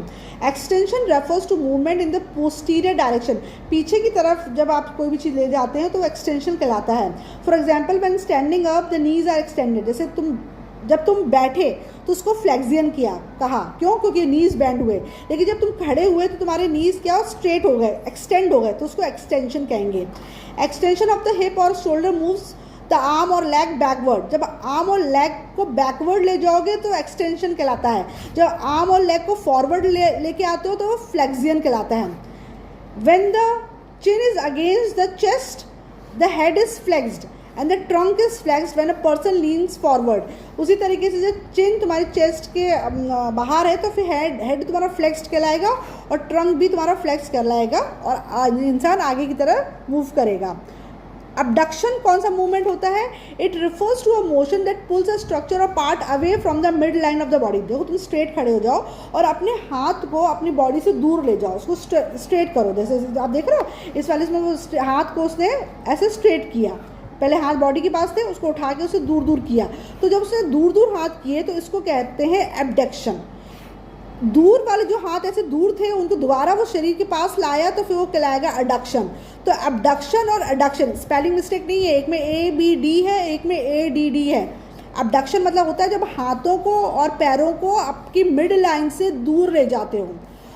Extension refers to movement in the posterior direction. पीछे की तरफ जब आप कोई भी चीज़ ले जाते हैं तो वो एक्सटेंशन कहलाता है। For example when standing up the knees are extended. जैसे जब तुम बैठे तो उसको फ्लेक्सियन किया कहा, क्यों, क्योंकि नीज बैंड हुए। लेकिन जब तुम खड़े हुए तो तुम्हारे नीज क्या स्ट्रेट हो गए, एक्सटेंड हो गए, तो उसको एक्सटेंशन कहेंगे। एक्सटेंशन ऑफ द हिप और शोल्डर मूव्स द आर्म और लेग बैकवर्ड। जब आर्म और लेग को बैकवर्ड ले जाओगे तो एक्सटेंशन कहलाता है। जब आर्म और लेग को फॉरवर्ड लेके आते हो तो वो फ्लेक्सियन कहलाता है। When the chin is against the chest the head is flexed and the trunk is flexed when a person leans forward. उसी तरीके से जब चिन तुम्हारी चेस्ट के बाहर है तो फिर हेड तुम्हारा फ्लेक्स्ड कहलाएगा और ट्रंक भी तुम्हारा फ्लेक्स कहलाएगा और इंसान आगे की तरफ मूव करेगा। अबडक्शन कौन सा मूवमेंट होता है, it refers to a motion that pulls a structure or part away from the mid line of the body. देखो तुम स्ट्रेट खड़े हो जाओ और अपने हाथ को अपनी बॉडी से दूर ले जाओ, उसको स्ट्रेट करो। जैसे आप देख रहे हो इस वाले में वो हाथ को उसने ऐसे स्ट्रेट किया, पहले हाथ बॉडी के पास थे, उसको उठा के उसे दूर दूर किया। तो जब उसने दूर दूर हाथ किए तो इसको कहते हैं एबडक्शन। दूर वाले जो हाथ ऐसे दूर थे उनको दोबारा वो शरीर के पास लाया तो फिर वो कहलाएगा अडक्शन। तो अबडक्शन और अडक्शन स्पेलिंग मिस्टेक नहीं है, एक में ABD है, एक में ADD है। अबडक्शन मतलब होता है जब हाथों को और पैरों को आपकी मिड लाइन से दूर ले जाते हो,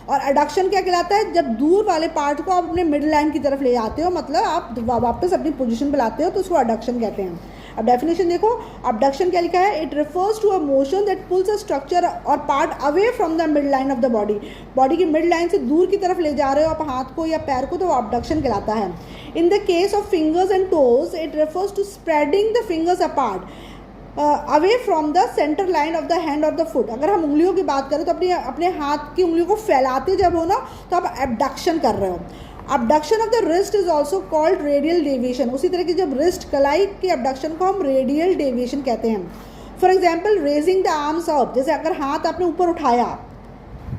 और अडक्शन क्या कहलाता है, जब दूर वाले पार्ट को आप अपने मिड लाइन की तरफ ले जाते हो, मतलब आप वापस अपनी पोजीशन पे लाते हो, तो उसको अडक्शन कहते हैं। अब डेफिनेशन देखो, अबडक्शन क्या लिखा है, it refers to a motion that pulls a structure or part away from the mid line of the body. Body की मिड लाइन से दूर की तरफ ले जा रहे हो आप हाथ को या पैर को, तो वो अबडक्शन कहलाता है। In the case of fingers and toes it refers to spreading the fingers apart away from the centre line of the hand और द फुट। अगर हम उंगलियों की बात करें तो अपने हाथ की उंगलियों को फैलाते जब हो ना तो आप एबडक्शन कर रहे हो। Abduction of the wrist is also called radial deviation. उसी तरह की जब रिस्ट कलाई के अबडक्शन को हम रेडियल डेविएशन कहते हैं। For example raising the arms up, जैसे अगर हाथ आपने ऊपर उठाया,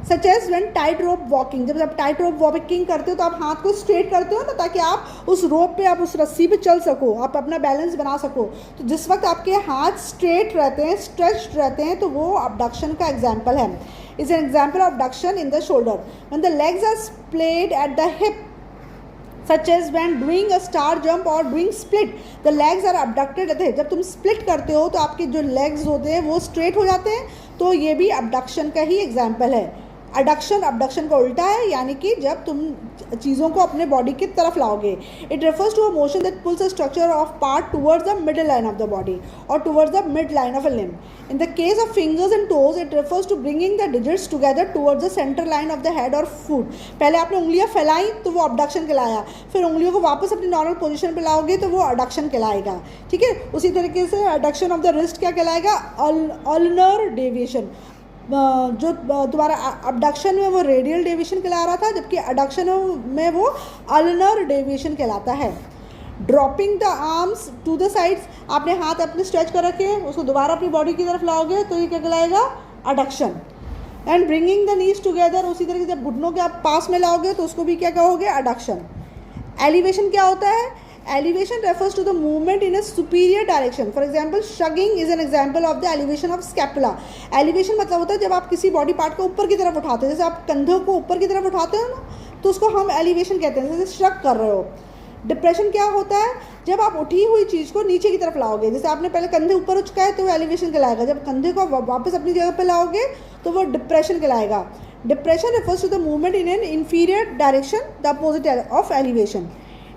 such as when tight rope walking, जब आप टाइट रोप वॉकिंग करते हो तो आप हाथ को स्ट्रेट करते हो ना, ताकि आप उस रोप पे, आप उस रस्सी पे चल सको, आप अपना बैलेंस बना सको। तो जिस वक्त आपके हाथ स्ट्रेट रहते हैं, स्ट्रेच्ड रहते हैं, तो वो अबडक्शन का एग्जाम्पल है। Is an example of abduction in the shoulder. When the legs are splayed at the hip such as when doing a star jump or doing split, the legs are abducted. जब तुम split करते हो तो आपके जो legs होते हैं वो स्ट्रेट हो जाते हैं, तो ये भी अबडक्शन का ही एग्जाम्पल है। अडक्शन अबडक्शन का उल्टा है, यानी कि जब तुम चीज़ों को अपने बॉडी की तरफ लाओगे। It refers to a motion that pulls a structure of part towards the middle line of the body or towards the mid line of a limb. In the case of fingers and toes it refers to bringing the digits together towards the centre line of the head or foot. पहले आपने उंगलियां फैलाई तो वो abduction कहलाया, फिर उंगलियों को वापस अपनी नॉर्मल पोजीशन पे लाओगे तो वो अडक्शन कहलाएगा। ठीक है, उसी तरीके से अडक्शन ऑफ द रिस्ट क्या कहलाएगा, अल्नर डेविएशन। जो तुम्हारा अबडक्शन में वो रेडियल डेविएशन कहला रहा था, जबकि अडक्शन में वो अल्नर डेविएशन कहलाता है। Dropping the arms to the sides, आपने हाथ अपने स्ट्रेच कर रखे हैं, उसको दोबारा अपनी बॉडी की तरफ लाओगे तो ये क्या कहलाएगा, adduction. And bringing the knees together, उसी तरह से जब घुटनों के आप पास में लाओगे तो उसको भी क्या कहोगे, अडक्शन। एलिवेशन क्या होता है, elevation refers to the movement in a superior direction. For example shrugging is an example of the elevation of scapula. Elevation मतलब होता है जब आप किसी बॉडी पार्ट को ऊपर की तरफ उठाते हो, जैसे आप कंधों को ऊपर की तरफ उठाते हो ना, तो उसको हम एलिवेशन कहते हैं, जैसे श्रग कर रहे हो। डिप्रेशन क्या होता है, जब आप उठी हुई चीज़ को नीचे की तरफ लाओगे, जैसे आपने पहले कंधे ऊपर उचकाए तो वो एलिवेशन कहलाएगा, जब कंधे को वापस अपनी जगह पे लाओगे तो वो डिप्रेशन कहलाएगा। Depression refers to the movement in an inferior direction, the opposite of elevation.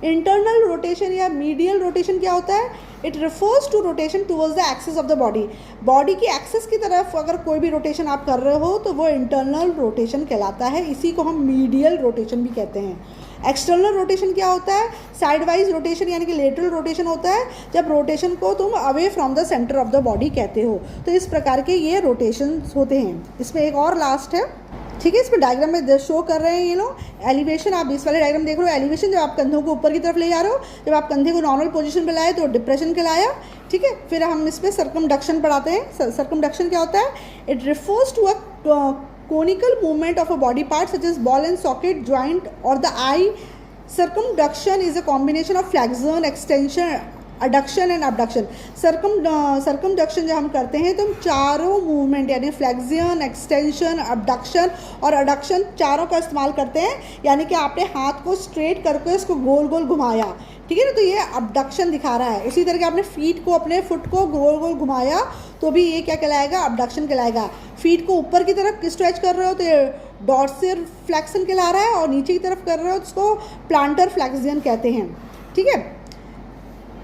Internal rotation या मीडियल रोटेशन क्या होता है, it refers to rotation towards the axis of the body. Body की एक्सिस की तरफ अगर कोई भी रोटेशन आप कर रहे हो तो वो इंटरनल रोटेशन कहलाता है, इसी को हम मीडियल रोटेशन भी कहते हैं। एक्सटर्नल रोटेशन क्या होता है, साइड वाइज रोटेशन यानी कि लेटरल रोटेशन होता है, जब रोटेशन को तुम away from the centre of the body कहते हो। तो इस प्रकार के ये रोटेशन होते हैं। इसमें एक और लास्ट है, ठीक है, इसमें डायग्राम में शो कर रहे हैं ये लोग। एलिवेशन, आप इस वाले डायग्राम देख रहे हो, एलिवेशन जब आप कंधों को ऊपर की तरफ ले जा रहे हो, जब आप कंधे को नॉर्मल पोजीशन पे लाए तो डिप्रेशन कहलाया, ठीक है। फिर हम इसमें सर्कमडक्शन पढ़ाते हैं। सर्कमडक्शन क्या होता है, it refers to a conical movement of a body part such as ball and socket joint or the eye. Circumduction is a combination of flexion, extension, adduction and abduction. Circumduction जब हम करते हैं तो हम चारों मूवमेंट यानी flexion, extension, abduction और adduction चारों का इस्तेमाल करते हैं। यानी कि आपने हाथ को स्ट्रेट करके इसको गोल गोल घुमाया, ठीक है ना, तो ये अबडक्शन दिखा रहा है। उसी तरह के आपने फीट को, अपने फुट को गोल गोल घुमाया तो भी ये क्या कहलाएगा, अबडक्शन कहलाएगा। फीट को ऊपर की तरफ स्ट्रेच कर रहे हो तो ये डॉर्सल फ्लेक्शन कहला रहा है, और नीचे की तरफ कर रहे हो तो उसको प्लांटर फ्लेक्सियन कहते हैं, ठीक है।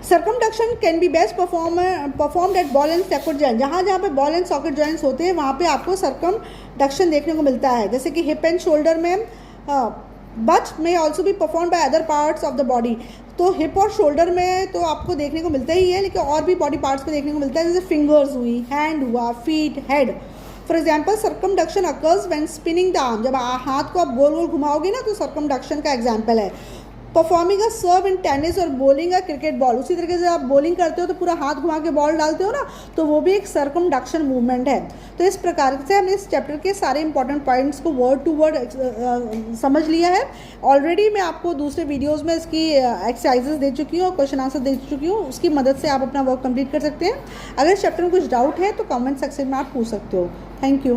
Circumduction can be best performed eight ball and socket joint. जहाँ जहाँ पे बॉल एंड सॉकेट जॉइंट्स होते हैं वहाँ पे आपको सर्कमडक्शन देखने को मिलता है, जैसे कि हिप एंड शोल्डर में। बट मे ऑल्सो भी perform by other parts of the body. तो हिप और शोल्डर में तो आपको देखने को मिलता ही है, लेकिन और भी बॉडी पार्ट्स में देखने को मिलता है, जैसे फिंगर्स हुई, हैंड हुआ, feet, head. For example circumduction occurs when spinning the arm. जब हाथ को आप गोल गोल घुमाओगे ना तो सर्कमडक्शन का एग्जाम्पल है। Performing a serve in tennis और बॉलिंग अ क्रिकेट बॉल। उसी तरीके से आप बॉलिंग करते हो तो पूरा हाथ घुमा के बॉल डालते हो ना, तो वो भी एक सर्कमडक्शन मूवमेंट है। तो इस प्रकार से हमने इस चैप्टर के सारे इंपॉर्टेंट पॉइंट्स को वर्ड टू वर्ड समझ लिया है। ऑलरेडी मैं आपको दूसरे वीडियोस में इसकी एक्सरसाइजेस दे चुकी हूँ और क्वेश्चन आंसर दे चुकी हूँ, उसकी मदद से आप अपना वर्क कंप्लीट कर सकते हैं। अगर इस चैप्टर में कुछ डाउट है तो कमेंट सेक्शन में आप पूछ सकते हो। Thank you.